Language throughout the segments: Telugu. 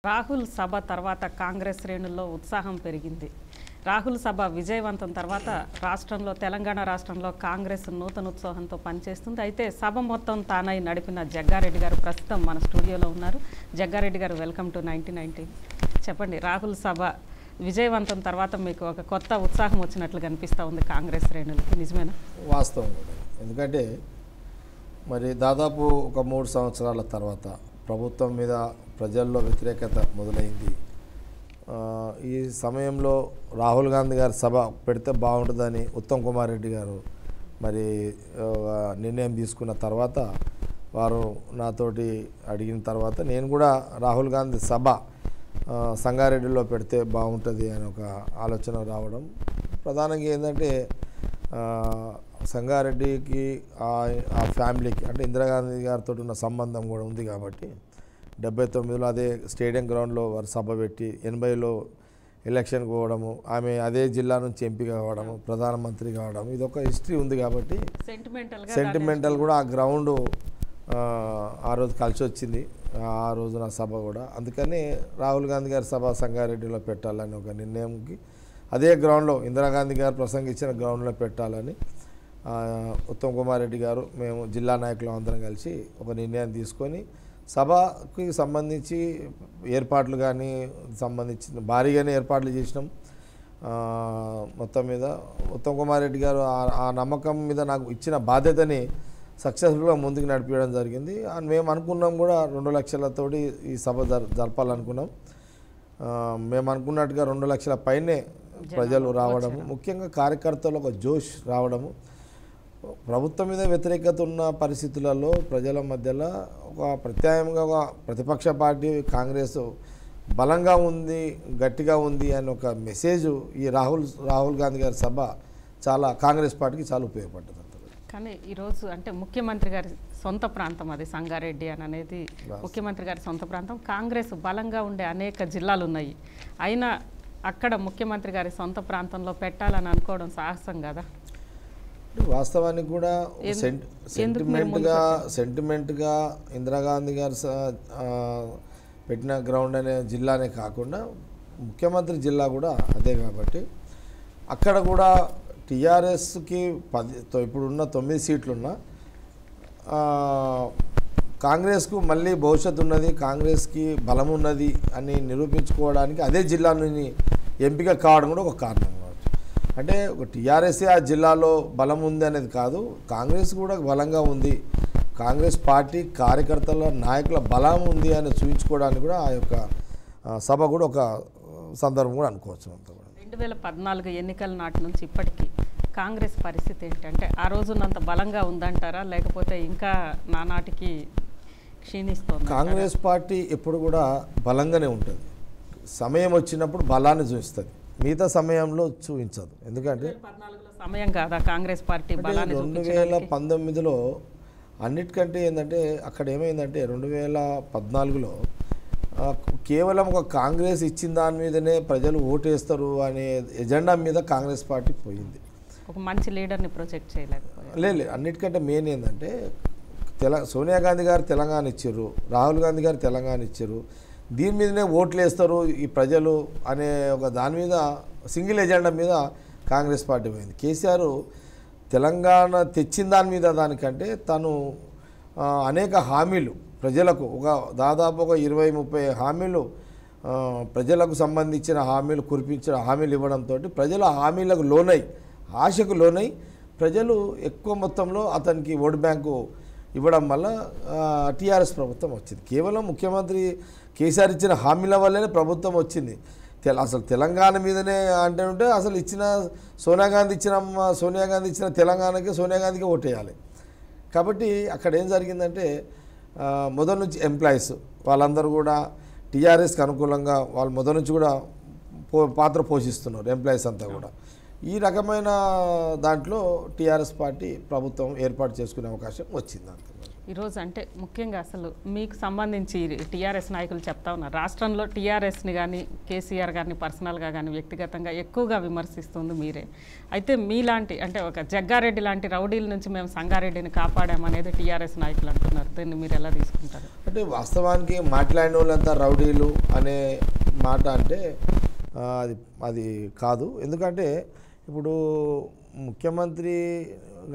రాహుల్ సభ తర్వాత కాంగ్రెస్ శ్రేణుల్లో ఉత్సాహం పెరిగింది. రాహుల్ సభ విజయవంతం తర్వాత తెలంగాణ రాష్ట్రంలో కాంగ్రెస్ నూతనోత్సాహంతో పనిచేస్తుంది. అయితే సభ మొత్తం తానై నడిపిన జగ్గారెడ్డి గారు ప్రస్తుతం మన స్టూడియోలో ఉన్నారు. జగ్గారెడ్డి గారు, వెల్కమ్ టు 9090. చెప్పండి, రాహుల్ సభ విజయవంతం తర్వాత మీకు ఒక కొత్త ఉత్సాహం వచ్చినట్లు కనిపిస్తూ ఉంది కాంగ్రెస్ శ్రేణులకి, నిజమేనా? వాస్తవం. ఎందుకంటే మరి దాదాపు ఒక 3 సంవత్సరాల తర్వాత ప్రభుత్వం మీద ప్రజల్లో వ్యతిరేకత మొదలైంది. ఈ సమయంలో రాహుల్ గాంధీ గారి సభ పెడితే బాగుంటుందని ఉత్తమ్ కుమార్ రెడ్డి గారు మరి నిర్ణయం తీసుకున్న తర్వాత, వారు నాతోటి అడిగిన తర్వాత నేను కూడా రాహుల్ గాంధీ సభ సంగారెడ్డిలో పెడితే బాగుంటుంది అని ఒక ఆలోచన రావడం. ప్రధానంగా ఏంటంటే సంగారెడ్డికి ఆ ఫ్యామిలీకి అంటే ఇందిరాగాంధీ గారితో ఉన్న సంబంధం కూడా ఉంది కాబట్టి 79లో అదే స్టేడియం గ్రౌండ్లో వారు సభ పెట్టి 80లో ఎలక్షన్కి పోవడము, ఆమె అదే జిల్లా నుంచి ఎంపీ కావడము, ప్రధానమంత్రి కావడం, ఇది ఒక హిస్టరీ ఉంది కాబట్టి సెంటిమెంటల్ కూడా ఆ గ్రౌండ్ ఆ రోజు కలిసి వచ్చింది. ఆ రోజు నా సభ కూడా అందుకని రాహుల్ గాంధీ గారి సభ సంగారెడ్డిలో పెట్టాలని ఒక నిర్ణయంకి, అదే గ్రౌండ్లో ఇందిరాగాంధీ గారు ప్రసంగించిన గ్రౌండ్లో పెట్టాలని ఉత్తమ్ కుమార్ రెడ్డి గారు, మేము జిల్లా నాయకులు అందరం కలిసి ఒక నిర్ణయం తీసుకొని సభకి సంబంధించి ఏర్పాట్లు కానీ సంబంధించిన భారీగానే ఏర్పాట్లు చేసినాం. మొత్తం మీద ఉత్తమ్ కుమార్ రెడ్డి గారు ఆ నమ్మకం మీద నాకు ఇచ్చిన బాధ్యతని సక్సెస్ఫుల్గా ముందుకు నడిపించడం జరిగింది. అండ్ మేము అనుకున్నాం కూడా 2 లక్షలతోటి ఈ సభ జరపాలనుకున్నాం. మేము అనుకున్నట్టుగా 2 లక్షల పైనే ప్రజలు రావడము, ముఖ్యంగా కార్యకర్తలు ఒక జోష్ రావడము, ప్రభుత్వం మీద వ్యతిరేకత ఉన్న పరిస్థితులలో ప్రజల మధ్యలో ఒక ప్రత్యామ్నాయంగా ఒక ప్రతిపక్ష పార్టీ కాంగ్రెస్ బలంగా ఉంది, గట్టిగా ఉంది అని ఒక మెసేజ్ ఈ రాహుల్ గాంధీ గారి సభ చాలా కాంగ్రెస్ పార్టీకి చాలా ఉపయోగపడ్డది. కానీ ఈరోజు అంటే ముఖ్యమంత్రి గారి సొంత ప్రాంతం అది సంగారెడ్డి అని అనేది ముఖ్యమంత్రి గారి సొంత ప్రాంతం. కాంగ్రెస్ బలంగా ఉండే అనేక జిల్లాలు ఉన్నాయి. అయినా అక్కడ ముఖ్యమంత్రి గారి సొంత ప్రాంతంలో పెట్టాలని అనుకోవడం సాహసం కదా? వాస్తవానికి కూడా సెంటిమెంట్గా ఇందిరాగాంధీ గారు పెట్టిన గ్రౌండ్ అనే జిల్లానే కాకుండా ముఖ్యమంత్రి జిల్లా కూడా అదే కాబట్టి అక్కడ కూడా టీఆర్ఎస్కి ఇప్పుడున్న 9 సీట్లున్నా కాంగ్రెస్కు మళ్ళీ భవిష్యత్తు ఉన్నది, కాంగ్రెస్కి బలం ఉన్నది అని నిరూపించుకోవడానికి అదే జిల్లా నుంచి ఎంపిక కావడం కూడా ఒక కారణం కావచ్చు. అంటే ఒక టీఆర్ఎస్ ఆ జిల్లాలో బలం ఉంది అనేది కాదు, కాంగ్రెస్ కూడా బలంగా ఉంది, కాంగ్రెస్ పార్టీ కార్యకర్తల నాయకుల బలం ఉంది అని చూపించుకోవడానికి కూడా ఆ యొక్క సభ కూడా ఒక సందర్భం కూడా అనుకోవచ్చు. 2014 ఎన్నికల నాటి నుంచి ఇప్పటికీ కాంగ్రెస్ పరిస్థితి ఏంటంటే ఆ రోజునంత బలంగా ఉందంటారా, లేకపోతే ఇంకా నానాటికి క్షీణిస్తుంది? కాంగ్రెస్ పార్టీ ఎప్పుడు కూడా బలంగానే ఉంటుంది. సమయం వచ్చినప్పుడు బలాన్ని చూపిస్తుంది, మిగతా సమయంలో చూపించదు. ఎందుకంటే 2014లో సమయం కాదా కాంగ్రెస్ పార్టీ బలాన్ని? 2019లో అన్నిటికంటే ఏంటంటే అక్కడ ఏమైందంటే 2014లో కేవలం ఒక కాంగ్రెస్ ఇచ్చిన దాని మీదనే ప్రజలు ఓటేస్తారు అనే ఎజెండా మీద కాంగ్రెస్ పార్టీ పోయింది. ఒక మంచి లీడర్ని ప్రొజెక్ట్ చేయలేకపోయారు. లేదు, అన్నిటికంటే మెయిన్ ఏంటంటే సోనియా గాంధీ గారు తెలంగాణ ఇచ్చారు, రాహుల్ గాంధీ గారు తెలంగాణ ఇచ్చారు, దీని మీదనే ఓట్లు వేస్తారు ఈ ప్రజలు అనే ఒక దాని మీద సింగిల్ ఎజెండా మీద కాంగ్రెస్ పార్టీ పోయింది. కేసీఆర్ తెలంగాణ తెచ్చిన దాని మీద దానికంటే తను అనేక హామీలు ప్రజలకు దాదాపు ఒక 20-30 హామీలు ప్రజలకు సంబంధించిన హామీలు కురిపించిన హామీలు ఇవ్వడంతో ప్రజలు హామీలకు లోనై, ఆశకు లోనై ప్రజలు ఎక్కువ మొత్తంలో అతనికి ఓటు బ్యాంకు ఇవ్వడం వల్ల టీఆర్ఎస్ ప్రభుత్వం వచ్చింది. కేవలం ముఖ్యమంత్రి కేసీఆర్ ఇచ్చిన హామీల వల్లనే ప్రభుత్వం వచ్చింది. అసలు తెలంగాణ మీదనే అంటే అసలు సోనియా గాంధీ ఇచ్చిన తెలంగాణకి సోనియా గాంధీకి ఓటేయాలి. కాబట్టి అక్కడ ఏం జరిగిందంటే మొదటి నుంచి ఎంప్లాయీస్ వాళ్ళందరూ కూడా టీఆర్ఎస్కి అనుకూలంగా వాళ్ళు మొదటి నుంచి కూడా పాత్ర పోషిస్తున్నారు. ఎంప్లాయీస్ అంతా కూడా ఈ రకమైన దాంట్లో టీఆర్ఎస్ పార్టీ ప్రభుత్వం ఏర్పాటు చేసుకునే అవకాశం వచ్చింది. ఈరోజు అంటే ముఖ్యంగా అసలు మీకు సంబంధించి టీఆర్ఎస్ నాయకులు చెప్తా ఉన్నారు, రాష్ట్రంలో టీఆర్ఎస్ని కానీ కేసీఆర్ గారిని పర్సనల్గా కానీ వ్యక్తిగతంగా ఎక్కువగా విమర్శిస్తుంది మీరే. అయితే మీలాంటి అంటే ఒక జగ్గారెడ్డి లాంటి రౌడీల నుంచి మేము సంగారెడ్డిని కాపాడామనేది టీఆర్ఎస్ నాయకులు అంటున్నారు. దీన్ని మీరు ఎలా తీసుకుంటారు? అంటే అంటే వాస్తవానికి మాట్లాడిన వాళ్ళంతా రౌడీలు అనే మాట అంటే అది అది కాదు. ఎందుకంటే ఇప్పుడు ముఖ్యమంత్రి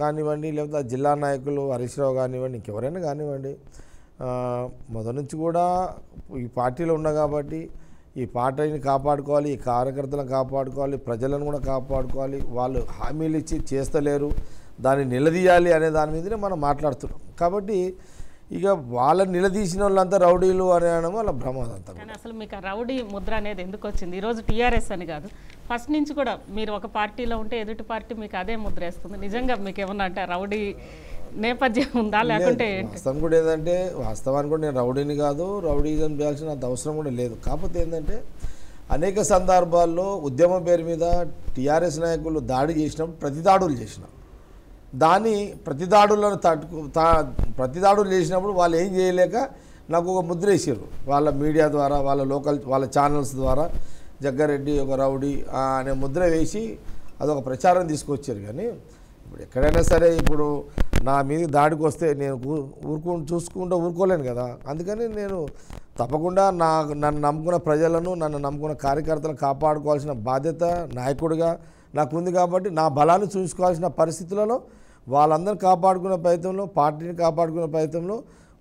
కానివ్వండి, లేకపోతే జిల్లా నాయకులు హరీష్ రావు కానివ్వండి, ఇంకెవరైనా కానివ్వండి, మొదటి నుంచి కూడా ఈ పార్టీలో ఉన్నా కాబట్టి ఈ పార్టీని కాపాడుకోవాలి, ఈ కార్యకర్తలను కాపాడుకోవాలి, ప్రజలను కూడా కాపాడుకోవాలి. వాళ్ళు హామీలు ఇచ్చి చేస్తలేరు, దాన్ని నిలదీయాలి అనే దాని మీదనే మనం మాట్లాడుతున్నాం. కాబట్టి ఇక వాళ్ళని నిలదీసిన వాళ్ళంతా రౌడీలు అని అనడం వాళ్ళ ప్రమాదం. కానీ అసలు మీకు రౌడీ ముద్ర అనేది ఎందుకు వచ్చింది? ఈరోజు టీఆర్ఎస్ అని కాదు, ఫస్ట్ నుంచి కూడా మీరు ఒక పార్టీలో ఉంటే ఎదుటి పార్టీ మీకు అదే ముద్ర వేస్తుంది. నిజంగా మీకు ఏమన్నా అంటే రౌడీ నేపథ్యం ఉందా లేకుంటే? వాస్తవం కూడా ఏంటంటే, వాస్తవానికి కూడా నేను రౌడీని కాదు, రౌడీజం చేయాల్సిన అంత అవసరం కూడా లేదు. కాకపోతే ఏంటంటే అనేక సందర్భాల్లో ఉద్యమం పేరు మీద టీఆర్ఎస్ నాయకులు దాడి చేసినప్పుడు ప్రతిదాడులు చేసిన దాన్ని ప్రతిదాడులను ప్రతిదాడులు చేసినప్పుడు వాళ్ళు ఏం చేయలేక నాకు ఒక ముద్ర వేసారు వాళ్ళ మీడియా ద్వారా, వాళ్ళ ఛానల్స్ ద్వారా. జగ్గారెడ్డి ఒక రౌడీ అనే ముద్ర వేసి అదొక ప్రచారం తీసుకొచ్చారు. కానీ ఇప్పుడు ఎక్కడైనా సరే ఇప్పుడు నా మీద దాడికి వస్తే నేను చూసుకుంటూ ఊరుకోలేను కదా. అందుకని నేను తప్పకుండా నన్ను నమ్ముకున్న ప్రజలను, నన్ను నమ్ముకున్న కార్యకర్తలను కాపాడుకోవాల్సిన బాధ్యత నాయకుడిగా నాకు ఉంది. కాబట్టి నా బలాన్ని చూసుకోవాల్సిన పరిస్థితులలో వాళ్ళందరిని కాపాడుకునే ప్రయత్నంలో, పార్టీని కాపాడుకునే ప్రయత్నంలో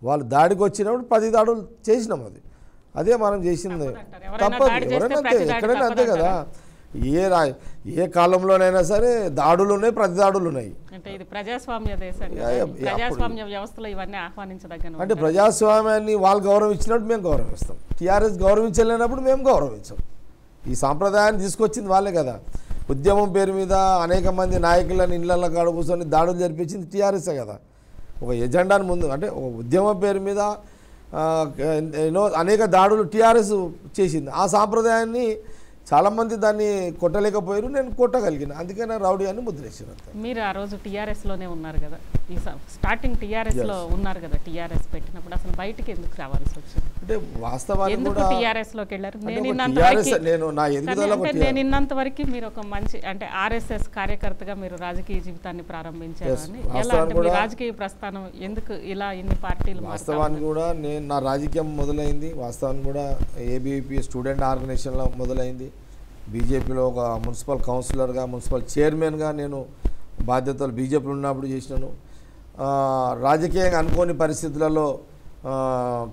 వాళ్ళు దాడికి వచ్చినప్పుడు 10 దాడులు చేసినాం. అదే మనం చేసింది. తప్పదు, ఎవరైనా అంతే, ఎక్కడైనా అంతే కదా. ఏ కాలంలోనైనా సరే దాడులు ఉన్నాయి, ప్రతిదాడులు ఉన్నాయి. అంటే ఇది ప్రజాస్వామ్య దేశం, ప్రజాస్వామ్య వ్యవస్థలో ఇవన్నీ ఆహ్వానించదగ్గ. అంటే ప్రజాస్వామ్యాన్ని వాళ్ళు గౌరవించినప్పుడు మేము గౌరవిస్తాం, టీఆర్ఎస్ గౌరవించలేనప్పుడు మేము గౌరవించాం. ఈ సాంప్రదాయాన్ని తీసుకొచ్చింది వాళ్ళే కదా. ఉద్యమం పేరు మీద అనేక మంది నాయకులను ఇళ్లలో కాడ కూర్చొని దాడులు జరిపించింది టీఆర్ఎస్ఏ కదా. ఒక ఎజెండాను ముందు అంటే ఒక ఉద్యమం పేరు మీద అనేక దాడులు టీఆర్ఎస్ చేసింది. ఆ సాంప్రదాయాన్ని చాలామంది దాన్ని కొట్టలేకపోయారు, నేను కొట్టగలిగిన. అందుకని రౌడీ అని ముద్రేసారు. మీరు ఆ రోజు టీఆర్ఎస్లోనే ఉన్నారు కదా, ఈ స్టార్టింగ్ టీఆర్ఎస్లో ఉన్నారు కదా. టీఆర్ఎస్ పెట్టినప్పుడు అసలు బయటికి ఎందుకు రావాల్సి వచ్చింది? అంటే వాస్తవానికి కూడా టీఆర్ఎస్లోకి వెళ్ళారు. నేను ఇన్నంత వరకు మీరు ఒక మంచి అంటే ఆర్ఎస్ఎస్ కార్యకర్తగా మీరు రాజకీయ జీవితాన్ని ప్రారంభించారు అని. ఎలా అంటే మీ రాజకీయ ప్రస్థానం ఎందుకు ఇలా ఇన్ని పార్టీలు? వాస్తవానికి కూడా నేను నా రాజకీయం మొదలైంది వాస్తవానికి కూడా ఏబీవీపీ స్టూడెంట్ ఆర్గనైజేషన్లో మొదలైంది. బీజేపీలో ఒక మున్సిపల్ కౌన్సిలర్గా, మున్సిపల్ చైర్మన్గా నేను బాధ్యతలు బీజేపీలో ఉన్నప్పుడు చేసినాను. రాజకీయంగా అనుకోని పరిస్థితులలో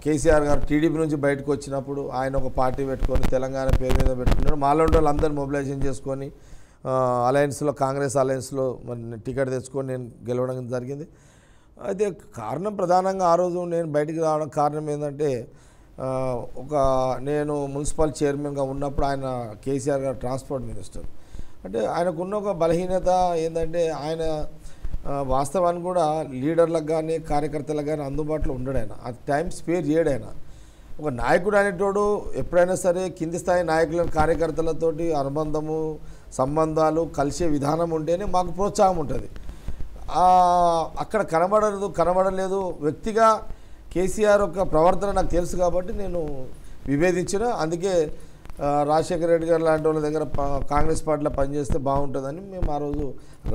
కేసీఆర్ గారు టీడీపీ నుంచి బయటకు వచ్చినప్పుడు ఆయన ఒక పార్టీ పెట్టుకొని తెలంగాణ పేరు మీద పెట్టుకున్నాడు. మాలాంటి వాళ్ళు అందరినీ మొబిలైజేషన్ చేసుకొని అలయన్స్లో, కాంగ్రెస్ అలయన్స్లో టికెట్ తెచ్చుకొని నేను గెలవడం జరిగింది. అయితే కారణం ప్రధానంగా ఆ రోజు నేను బయటికి రావడం కారణం ఏంటంటే, నేను మున్సిపల్ చైర్మన్గా ఉన్నప్పుడు ఆయన కేసీఆర్ గారు ట్రాన్స్పోర్ట్ మినిస్టర్. అంటే ఆయనకున్న ఒక బలహీనత ఏంటంటే ఆయన వాస్తవానికి కూడా లీడర్లకు కానీ కార్యకర్తలకు కానీ అందుబాటులో ఉండడు. ఆయన ఆ టైం స్పేర్ చేయడు. ఆయన ఒక నాయకుడు అనేటోడు ఎప్పుడైనా సరే కింది స్థాయి నాయకులను కార్యకర్తలతోటి అనుబంధము, సంబంధాలు, కలిసే విధానం ఉంటేనే మాకు ప్రోత్సాహం ఉంటుంది. అక్కడ కనబడలేదు. వ్యక్తిగా కేసీఆర్ యొక్క ప్రవర్తన నాకు తెలుసు కాబట్టి నేను విభేదించిన. అందుకే రాజశేఖర రెడ్డి గారు లాంటి వాళ్ళ దగ్గర కాంగ్రెస్ పార్టీలో పనిచేస్తే బాగుంటుందని మేము ఆ రోజు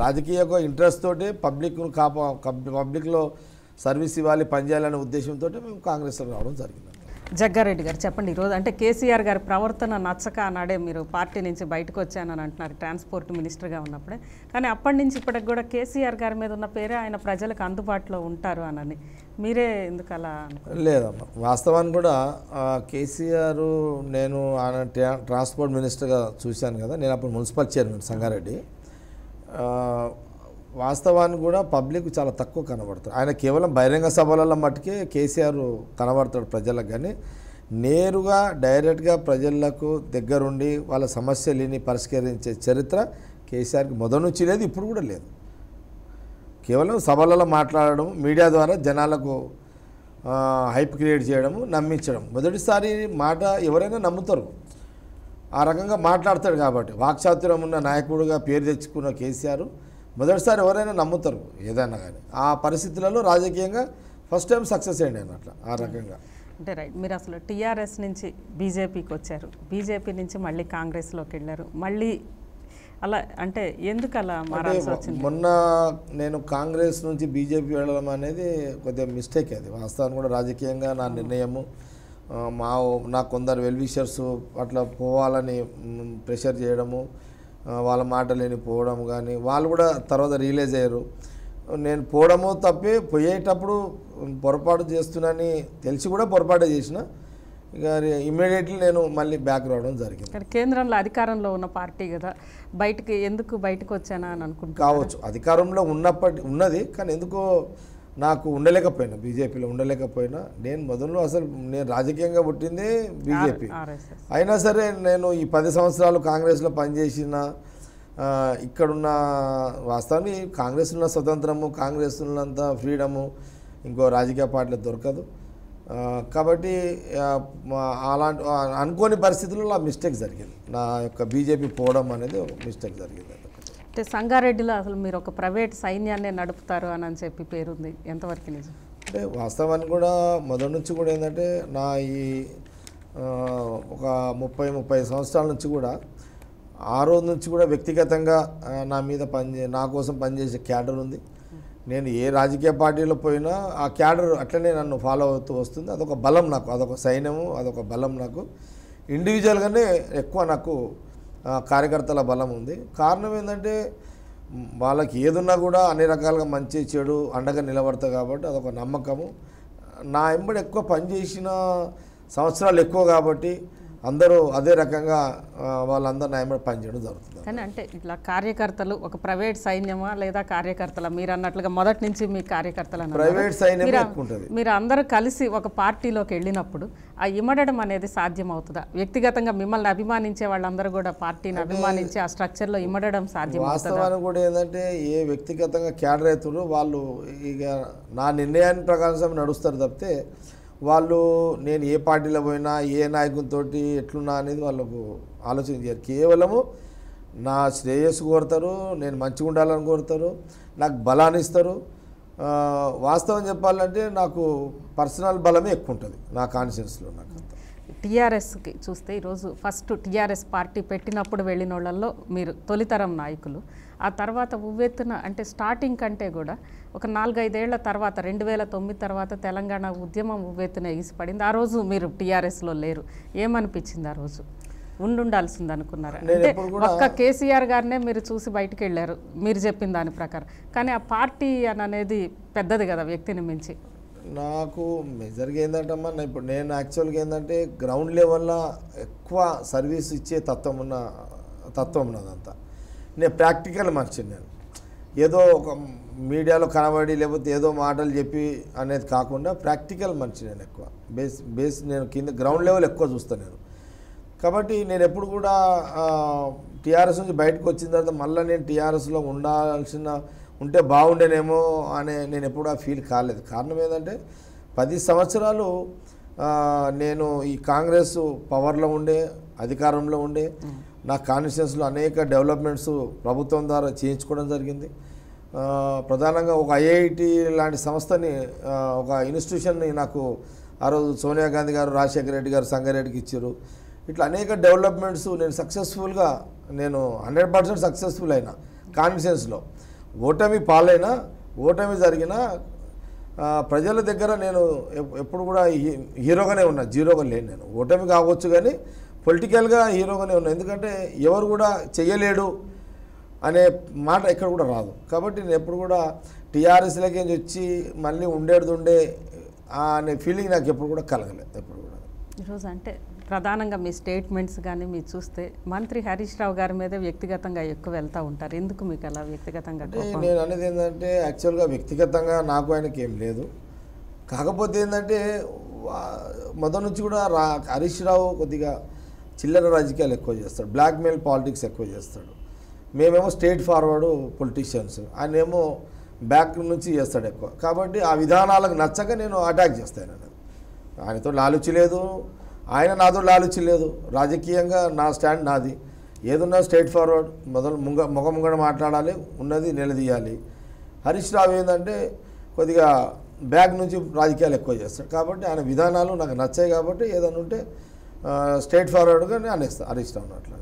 రాజకీయ ఇంట్రెస్ట్ తోటి పబ్లిక్లో సర్వీస్ ఇవ్వాలి, పనిచేయాలనే ఉద్దేశంతో మేము కాంగ్రెస్లో రావడం జరిగింది. జగ్గారెడ్డి గారు చెప్పండి, ఈరోజు అంటే కేసీఆర్ గారి ప్రవర్తన నచ్చక అన్నాడే మీరు పార్టీ నుంచి బయటకు వచ్చానని అంటున్నారు ట్రాన్స్పోర్ట్ మినిస్టర్గా ఉన్నప్పుడే. కానీ అప్పటి నుంచి ఇప్పటికి కూడా కేసీఆర్ గారి మీద ఉన్న పేరే ఆయన ప్రజలకు అందుబాటులో ఉంటారు అని మీరే ఎందుకు అలా? లేదమ్మా, వాస్తవానికి కూడా కేసీఆర్ నేను ఆయన ట్రాన్స్పోర్ట్ మినిస్టర్గా చూశాను కదా. నేను అప్పుడు మున్సిపల్ చైర్మన్ సంగారెడ్డి. వాస్తవానికి కూడా పబ్లిక్ చాలా తక్కువ కనబడతారు. ఆయన కేవలం బహిరంగ సభలలో మట్టుకే కేసీఆర్ కనబడతాడు ప్రజలకు. కానీ నేరుగా డైరెక్ట్గా ప్రజలకు దగ్గరుండి వాళ్ళ సమస్యలని పరిష్కరించే చరిత్ర కేసీఆర్కి మొదటి నుంచి లేదు, ఇప్పుడు కూడా లేదు. కేవలం సభలలో మాట్లాడడం, మీడియా ద్వారా జనాలకు హైప్ క్రియేట్ చేయడము, నమ్మించడం. మొదటిసారి మాట ఎవరైనా నమ్ముతారు, ఆ రకంగా మాట్లాడతాడు. కాబట్టి వాక్చాతుర్యం ఉన్న నాయకుడిగా పేరు తెచ్చుకున్న కేసీఆర్ మొదటిసారి ఎవరైనా నమ్ముతారు ఏదైనా కానీ. ఆ పరిస్థితులలో రాజకీయంగా ఫస్ట్ టైం సక్సెస్ అయ్యండి అట్లా ఆ రకంగా. అంటే రైట్, మీరు అసలు టీఆర్ఎస్ నుంచి బీజేపీకి వచ్చారు, బీజేపీ నుంచి మళ్ళీ కాంగ్రెస్లోకి వెళ్ళారు, మళ్ళీ అలా అంటే ఎందుకు అలా మారాల్సి వచ్చింది? మొన్న నేను కాంగ్రెస్ నుంచి బీజేపీ వెళ్ళడం అనేది కొద్దిగా మిస్టేక్. అది వాస్తవాన్ని కూడా రాజకీయంగా నా నిర్ణయము. నాకు కొందరు వెల్విషర్స్ అట్లా పోవాలని ప్రెషర్ చేయడము, వాళ్ళ మాట లేని పోవడం, కానీ వాళ్ళు కూడా తర్వాత రియలైజ్ అయ్యారు నేను పోవడము తప్పే, పోయేటప్పుడు పొరపాటు చేస్తున్నానని తెలిసి కూడా పొరపాటు చేసిన. ఇక ఇమ్మీడియట్లీ నేను మళ్ళీ బ్యాక్ రావడం జరిగింది. కానీ కేంద్రంలో అధికారంలో ఉన్న పార్టీ కదా, బయటకు వచ్చానా అని అనుకుంటా. కావచ్చు, అధికారంలో ఉన్నది, కానీ ఎందుకో నాకు ఉండలేకపోయినా, బీజేపీలో ఉండలేకపోయినా. నేను మొదలు అసలు నేను రాజకీయంగా పుట్టిందే బీజేపీ అయినా సరే, నేను ఈ 10 సంవత్సరాలు కాంగ్రెస్లో పనిచేసిన, ఇక్కడున్న వాస్తవాన్ని కాంగ్రెస్ ఉన్న స్వతంత్రము, కాంగ్రెస్ ఉన్నంత ఫ్రీడము ఇంకో రాజకీయ పార్టీలో దొరకదు. కాబట్టి అలాంటి అనుకోని పరిస్థితుల్లో ఆ మిస్టేక్ జరిగింది. నా యొక్క బీజేపీ పోవడం అనేది ఒక మిస్టేక్ జరిగింది. అంటే సంగారెడ్డిలో అసలు మీరు ఒక ప్రైవేట్ సైన్యాన్ని నడుపుతారు అని చెప్పి పేరుంది, ఎంతవరకు నిజం? అంటే వాస్తవానికి కూడా మొదటి నుంచి కూడా ఏంటంటే నా ఈ ఒక 30 సంవత్సరాల నుంచి కూడా ఆ రోజు నుంచి కూడా వ్యక్తిగతంగా నా మీద నా కోసం పనిచేసే క్యాడర్ ఉంది. నేను ఏ రాజకీయ పార్టీలో పోయినా ఆ క్యాడర్ అట్లనే నన్ను ఫాలో అవుతూ వస్తుంది. అదొక బలం నాకు, అదొక సైన్యము, అదొక బలం నాకు. ఇండివిజువల్గానే ఎక్కువ నాకు కార్యకర్తల బలం ఉంది. కారణం ఏంటంటే వాళ్ళకి ఏదున్నా కూడా అన్ని రకాలుగా మంచి చెడు అండగా నిలబడతా కాబట్టి అదొక నమ్మకము. నా ఎంబడి ఎక్కువ పనిచేసిన సంవత్సరాలు ఎక్కువ కాబట్టి అందరూ అదే రకంగా వాళ్ళందరూ నా ఎంబడి పనిచేయడం జరుగుతుంది. కానీ అంటే ఇట్లా కార్యకర్తలు ఒక ప్రైవేట్ సైన్యమా లేదా కార్యకర్తల, మీరు అన్నట్లుగా మొదటి నుంచి మీ కార్యకర్తలు ప్రైవేట్ సైన్యం ఉంటుంది. మీరు అందరూ కలిసి ఒక పార్టీలోకి వెళ్ళినప్పుడు ఆ ఇమడడం అనేది సాధ్యం అవుతుందా? వ్యక్తిగతంగా మిమ్మల్ని అభిమానించే వాళ్ళందరూ కూడా పార్టీని అభిమానించి ఆ స్ట్రక్చర్లో ఇమడడం సాధ్యం? వాస్తవానికి కూడా ఏంటంటే ఏ వ్యక్తిగతంగా క్యాడర్ అవుతారో వాళ్ళు ఇక నా నిర్ణయాన్ని ప్రకారం నడుస్తారు తప్పితే వాళ్ళు నేను ఏ పార్టీలో పోయినా ఏ నాయకునితో ఎట్లున్నా అనేది వాళ్ళకు ఆలోచన చేయరు. కేవలము నా శ్రేయస్సు కోరుతారు, నేను మంచిగా ఉండాలని కోరుతారు, నాకు బలాన్ని ఇస్తారు. వాస్తవం చెప్పాలంటే నాకు పర్సనల్ బలమే ఎక్కువ ఉంటుంది నా కాన్షియన్స్లో. నాకు టీఆర్ఎస్కి చూస్తే ఈరోజు ఫస్ట్ టీఆర్ఎస్ పార్టీ పెట్టినప్పుడు వెళ్ళిన వాళ్ళల్లో మీరు తొలితరం నాయకులు. ఆ తర్వాత ఉవ్వెత్తున అంటే స్టార్టింగ్ కంటే కూడా ఒక 4-5 ఏళ్ల తర్వాత 2009 తర్వాత తెలంగాణ ఉద్యమం ఉవ్వెత్తున ఎగిసిపడింది. ఆ రోజు మీరు టీఆర్ఎస్లో లేరు. ఏమనిపించింది ఆ రోజు? ఉండాల్సింది అనుకున్నారా? అంటే ఒక్క కేసీఆర్ గారినే మీరు చూసి బయటకు వెళ్ళారు మీరు చెప్పిన దాని ప్రకారం, కానీ ఆ పార్టీ అనేది పెద్దది కదా వ్యక్తిని మించి. నాకు మెజర్గా ఏంటంటమ్మా, ఇప్పుడు నేను యాక్చువల్గా ఏంటంటే గ్రౌండ్ లెవెల్లో ఎక్కువ సర్వీస్ ఇచ్చే తత్వం ఉన్నదంతా. నేను ప్రాక్టికల్ మనిషిని. నేను ఏదో ఒక మీడియాలో కనబడి లేకపోతే ఏదో మాటలు చెప్పి అనేది కాకుండా ప్రాక్టికల్ మనిషి. నేను ఎక్కువ బేస్ నేను కింద గ్రౌండ్ లెవెల్ ఎక్కువ చూస్తాను నేను. కాబట్టి నేను ఎప్పుడు కూడా టీఆర్ఎస్ నుంచి బయటకు వచ్చిన తర్వాత మళ్ళీ నేను టీఆర్ఎస్లో ఉంటే బాగుండేనేమో అనే నేను ఎప్పుడు ఆ ఫీల్ కాలేదు. కారణం ఏంటంటే 10 సంవత్సరాలు నేను ఈ కాంగ్రెస్ పవర్లో ఉండే, అధికారంలో ఉండే, నా కాన్స్టిట్యుయెన్సీలో అనేక డెవలప్మెంట్స్ ప్రభుత్వం ద్వారా చేయించుకోవడం జరిగింది. ప్రధానంగా ఒక ఐఐటి లాంటి సంస్థని, ఒక ఇన్స్టిట్యూషన్ని నాకు ఆ రోజు సోనియా గాంధీ గారు, రాజశేఖర రెడ్డి గారు సంగారెడ్డికి ఇచ్చారు. ఇట్లా అనేక డెవలప్మెంట్స్ నేను సక్సెస్ఫుల్గా 100% సక్సెస్ఫుల్ అయినా. కాన్స్టిట్యుయెన్సీలో ఓటమి పాలైనా, ఓటమి జరిగిన ప్రజల దగ్గర నేను ఎప్పుడు కూడా హీరోగానే ఉన్నా, జీరోగా లేను. నేను ఓటమి కావచ్చు కానీ పొలిటికల్గా హీరోగానే ఉన్నా. ఎందుకంటే ఎవరు కూడా చెయ్యలేడు అనే మాట ఎక్కడ కూడా రాదు. కాబట్టి నేను ఎప్పుడు కూడా టీఆర్ఎస్లోకి వచ్చి మళ్ళీ ఉండేది అనే ఫీలింగ్ నాకు ఎప్పుడు కూడా కలగలేదు. ఎప్పుడు కూడా ఈరోజు అంటే ప్రధానంగా మీ స్టేట్మెంట్స్ కానీ మీరు చూస్తే మంత్రి హరీష్ రావు గారి మీద వ్యక్తిగతంగా ఎక్కువ వెళ్తూ ఉంటారు. ఎందుకు మీకు అలా వ్యక్తిగతంగా? నేను అనేది ఏంటంటే యాక్చువల్గా వ్యక్తిగతంగా నాకు ఆయనకి ఏం లేదు. కాకపోతే ఏంటంటే మొదటి నుంచి కూడా హరీష్ రావు కొద్దిగా చిల్లర రాజకీయాలు ఎక్కువ చేస్తాడు, బ్లాక్మెయిల్ పాలిటిక్స్ ఎక్కువ చేస్తాడు. మేమేమో స్ట్రేట్ ఫార్వర్డ్ పొలిటీషియన్స్, ఆయన ఏమో బ్యాక్ నుంచి చేస్తాడు ఎక్కువ. కాబట్టి ఆ విధానాలకు నచ్చక నేను అటాక్ చేస్తాను. ఆయనతో లాలుచి లేదు, ఆయన నాతో లాలుచి లేదు. రాజకీయంగా నా స్టాండ్ నాది. ఏదున్నా స్ట్రేట్ ఫార్వర్డ్, ముఖముంగడ మాట్లాడాలి, ఉన్నది నిలదీయాలి. హరీష్ రావు ఏంటంటే కొద్దిగా బ్యాక్ నుంచి రాజకీయాలు ఎక్కువ చేస్తాడు. కాబట్టి ఆయన విధానాలు నాకు నచ్చాయి. కాబట్టి ఏదైనా ఉంటే స్ట్రేట్ ఫార్వర్డ్గా నేను అనేస్తాను హరీష్ రావు అట్లా.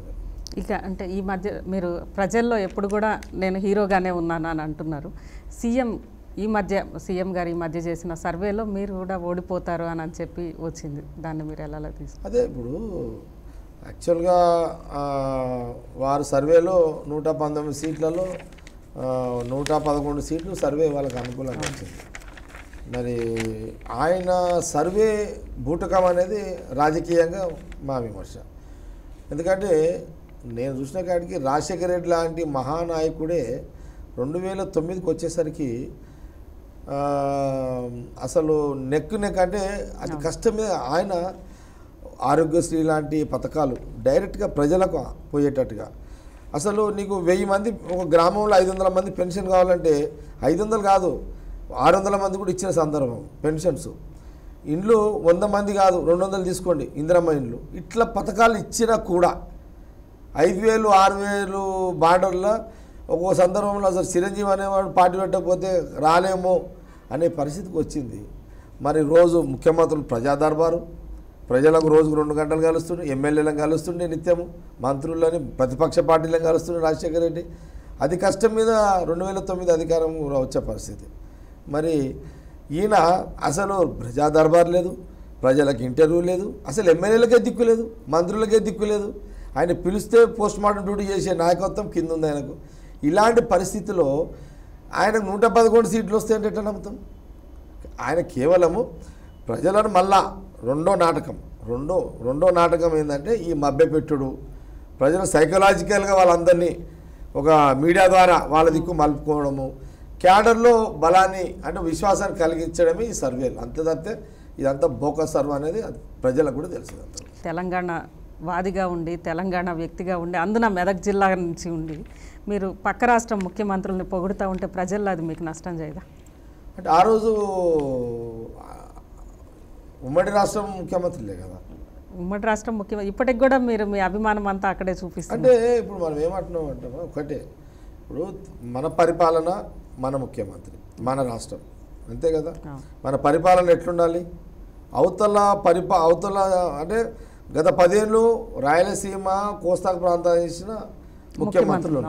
ఇక అంటే ఈ మధ్య మీరు ప్రజల్లో ఎప్పుడు కూడా నేను హీరోగానే ఉన్నాను అని అంటున్నారు. సీఎం గారు ఈ మధ్య చేసిన సర్వేలో మీరు కూడా ఓడిపోతారు అని చెప్పి వచ్చింది. దాన్ని మీరు ఎలా తీసుకుంటారు? అదే ఇప్పుడు యాక్చువల్గా వారు సర్వేలో 119 సీట్లలో 111 సీట్లు సర్వే వాళ్ళకి అనుకూలంగా వచ్చింది. మరి ఆయన సర్వే బూటకం అనేది రాజకీయంగా మా విమర్శ. ఎందుకంటే నేను చూసిన కాడికి రాజశేఖర రెడ్డి లాంటి మహానాయకుడే 2009కి వచ్చేసరికి అసలు నెక్ అంటే అది కష్టం మీద ఆయన ఆరోగ్యశ్రీ లాంటి పథకాలు డైరెక్ట్గా ప్రజలకు పోయేటట్టుగా, అసలు నీకు 1000 మంది ఒక గ్రామంలో 500 మంది పెన్షన్ కావాలంటే 500 కాదు 600 మంది కూడా ఇచ్చిన సందర్భం పెన్షన్స్. ఇండ్లు 100 మంది కాదు 200 తీసుకోండి ఇందిరమ్మ ఇండ్లు. ఇట్లా పథకాలు ఇచ్చినా కూడా 5000 6000 బార్డర్లో ఒక్కో సందర్భంలో అసలు చిరంజీవి అనేవాడు పార్టీ పెట్టకపోతే రాలేమో అనే పరిస్థితికి వచ్చింది. మరి రోజు ముఖ్యమంత్రులు ప్రజా దర్బారు, ప్రజలకు రోజుకు 2 గంటలు కలుస్తుండే, ఎమ్మెల్యేలను కలుస్తుండే నిత్యము, మంత్రులని ప్రతిపక్ష పార్టీలను కలుస్తుండే రాజశేఖర రెడ్డి. అది కష్టం మీద 2009 అధికారం వచ్చే పరిస్థితి. మరి ఈయన అసలు ప్రజా దర్బార్ లేదు, ప్రజలకు ఇంటర్వ్యూ లేదు, అసలు ఎమ్మెల్యేలకే దిక్కు లేదు, మంత్రులకే దిక్కు లేదు. ఆయన పిలిస్తే పోస్ట్ మార్టం డ్యూటీ చేసే నాయకత్వం కింద ఉంది ఆయనకు. ఇలాంటి పరిస్థితిలో ఆయనకు 111 సీట్లు వస్తాయంటే ఎట్లా నమ్ముతాం? ఆయన కేవలము ప్రజలను మళ్ళా రెండో నాటకం ఏంటంటే ఈ మభ్యపెట్టుడు, ప్రజలు సైకలాజికల్గా వాళ్ళందరినీ ఒక మీడియా ద్వారా వాళ్ళ దిక్కు మలుపుకోవడము, క్యాడర్లో బలాన్ని అంటే విశ్వాసాన్ని కలిగించడమే ఈ సర్వేలు. అంతే తప్పితే ఇదంతా బోకస్ సర్వే అనేది ప్రజలకు కూడా తెలుసు. తెలంగాణ వాదిగా ఉండి, తెలంగాణ వ్యక్తిగా ఉండి, అందున మెదక్ జిల్లా నుంచి ఉండి మీరు పక్క రాష్ట్రం ముఖ్యమంత్రుల్ని పొగుడుతూ ఉంటే ప్రజల్లో అది మీకు నష్టం చేయదా? అంటే ఆ రోజు ఉమ్మడి రాష్ట్రం ముఖ్యమంత్రులే కదా. ఉమ్మడి రాష్ట్రం ముఖ్యమంత్రి ఇప్పటికి కూడా మీరు మీ అభిమానం అంతా అక్కడే చూపిస్తారు. అంటే ఇప్పుడు మనం ఏమంటున్నాం అంటామో ఒకటే, ఇప్పుడు మన పరిపాలన, మన ముఖ్యమంత్రి, మన రాష్ట్రం, అంతే కదా. మన పరిపాలన ఎట్లుండాలి? అవతల అంటే గత 10 ఏళ్ళు రాయలసీమ కోస్తా ప్రాంతానికి ఇచ్చిన ముఖ్యమంత్రులు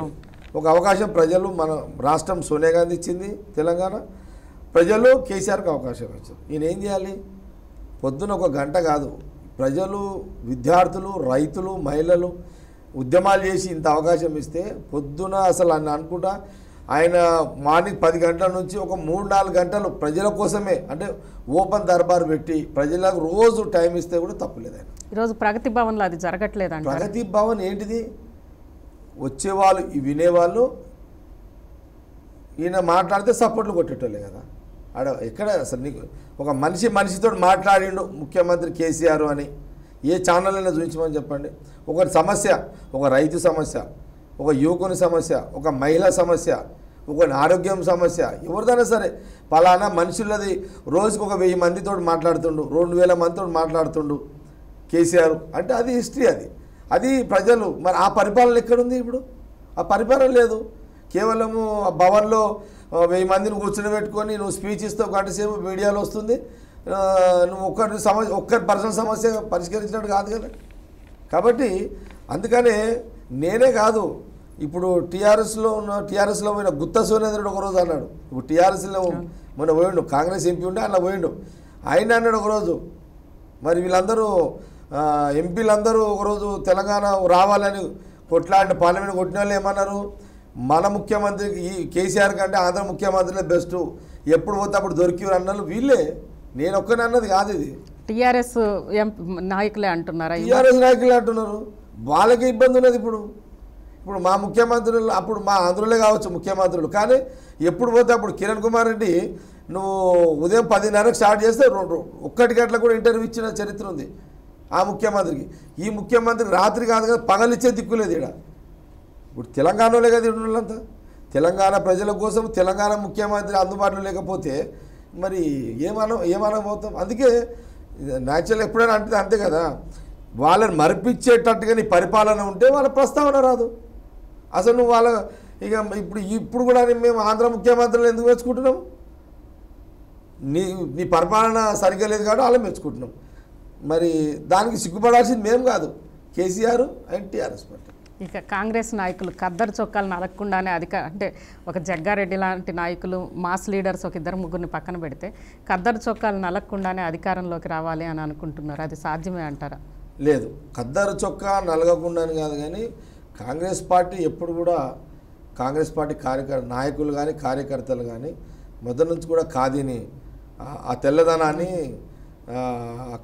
ఒక అవకాశం ప్రజలు, మన రాష్ట్రం సోనియా గాంధీ ఇచ్చింది, తెలంగాణ ప్రజలు కేసీఆర్కి అవకాశం ఇచ్చారు. ఈయన ఏం చేయాలి? పొద్దున 1 గంట కాదు, ప్రజలు, విద్యార్థులు, రైతులు, మహిళలు ఉద్యమాలు చేసి ఇంత అవకాశం ఇస్తే పొద్దున అసలు అనుకుంటా ఆయన మార్నింగ్ 10 గంటల నుంచి ఒక 3-4 గంటలు ప్రజల కోసమే అంటే ఓపెన్ దర్బార్ పెట్టి ప్రజలకు రోజు టైం ఇస్తే కూడా తప్పులేదు. ఆయన ఈరోజు ప్రగతి భవన్లో అది జరగట్లేదండి. ప్రగతి భవన్ ఏంటిది? వచ్చేవాళ్ళు వినేవాళ్ళు, ఈయన మాట్లాడితే సపోర్ట్లు కొట్టేటోళ్ళే కదా. ఆడ ఎక్కడ అసలు నీకు ఒక మనిషితో మాట్లాడిండు ముఖ్యమంత్రి కేసీఆర్ అని ఏ ఛానల్ అయినా చూపించమని చెప్పండి. ఒక సమస్య, ఒక రైతు సమస్య, ఒక యువకుని సమస్య, ఒక మహిళా సమస్య, ఒక ఆరోగ్యం సమస్య, ఎవరిదైనా సరే పలానా మనుషులది రోజుకు ఒక 1000 మందితో మాట్లాడుతుండు, 2000 మందితో మాట్లాడుతుండు కేసీఆర్ అంటే అది హిస్టరీ. అది ప్రజలు మరి ఆ పరిపాలన ఎక్కడుంది? ఇప్పుడు ఆ పరిపాలన లేదు. కేవలము ఆ భవన్లో 1000 మందిని కూర్చొని పెట్టుకొని నువ్వు స్పీచ్ ఇస్తావు, గంట సేపు మీడియాలో వస్తుంది, నువ్వు ఒక్కరి పర్సనల్ సమస్య పరిష్కరించినట్టు కాదు కదా. కాబట్టి అందుకనే నేనే కాదు, ఇప్పుడు టీఆర్ఎస్లో పోయిన గుత్తా సురేంద్రుడు ఒకరోజు అన్నాడు. ఇప్పుడు టీఆర్ఎస్లో మొన్న పోయిండు, కాంగ్రెస్ ఎంపీ ఉంటే అలా పోయిండు, ఆయన అన్నాడు ఒకరోజు. మరి వీళ్ళందరూ ఎంపీలందరూ ఒకరోజు తెలంగాణ రావాలని కొట్లాడిన పార్లమెంట్ కొట్టిన వాళ్ళు ఏమన్నారు? మన ముఖ్యమంత్రికి ఈ కేసీఆర్ కంటే ఆంధ్ర ముఖ్యమంత్రులే బెస్ట్, ఎప్పుడు పోతే అప్పుడు దొరికివారు అన్నారు వీళ్ళే. నేను ఒక్కనే అన్నది కాదు, ఇది టీఆర్ఎస్ నాయకులే అంటున్నారు. టీఆర్ఎస్ నాయకులే అంటున్నారు. వాళ్ళకే ఇబ్బంది ఉన్నది. ఇప్పుడు మా ముఖ్యమంత్రులు అప్పుడు మా ఆంధ్రులే కావచ్చు ముఖ్యమంత్రులు, కానీ ఎప్పుడు పోతే అప్పుడు కిరణ్ కుమార్ రెడ్డి నువ్వు ఉదయం 10:30కి స్టార్ట్ చేస్తే 1 గంటల కూడా ఇంటర్వ్యూ ఇచ్చిన చరిత్ర ఉంది ఆ ముఖ్యమంత్రికి. ఈ ముఖ్యమంత్రి రాత్రి కాదు కదా పగలిచ్చే దిక్కులేదు ఇక్కడ. ఇప్పుడు తెలంగాణలో కదా వాళ్ళంతా తెలంగాణ ప్రజల కోసం తెలంగాణ ముఖ్యమంత్రి అందుబాటులో లేకపోతే మరి ఏమనబోతాం? అందుకే న్యాచురల్ ఎప్పుడైనా అంటే అంతే కదా, వాళ్ళని మరిపించేటట్టుగా నీ పరిపాలన ఉంటే వాళ్ళ ప్రస్తావన రాదు. అసలు నువ్వు వాళ్ళ ఇప్పుడు కూడా మేము ఆంధ్ర ముఖ్యమంత్రులు ఎందుకు మెచ్చుకుంటున్నాం? నీ పరిపాలన సరిగ్గా లేదు కాబట్టి వాళ్ళని మెచ్చుకుంటున్నాం. మరి దానికి సిగ్గుపడాల్సింది మేము కాదు, కేసీఆర్ అండ్ టీఆర్ఎస్ పార్టీ. ఇక కాంగ్రెస్ నాయకులు ఖద్దరు చొక్కాలు నలగకుండానే అంటే ఒక జగ్గారెడ్డి లాంటి నాయకులు మాస్ లీడర్స్ ఒక ఇద్దరు ముగ్గురిని పక్కన పెడితే ఖద్దరు చొక్కాలు నలగకుండానే అధికారంలోకి రావాలి అని అనుకుంటున్నారు. అది సాధ్యమే అంటారా? లేదు, ఖద్దరు చొక్కా నలగకుండాని కాదు, కానీ కాంగ్రెస్ పార్టీ ఎప్పుడు కూడా కాంగ్రెస్ పార్టీ నాయకులు కానీ కార్యకర్తలు కానీ మొదటి నుంచి కూడా ఖాదీని ఆ తెల్లదనాన్ని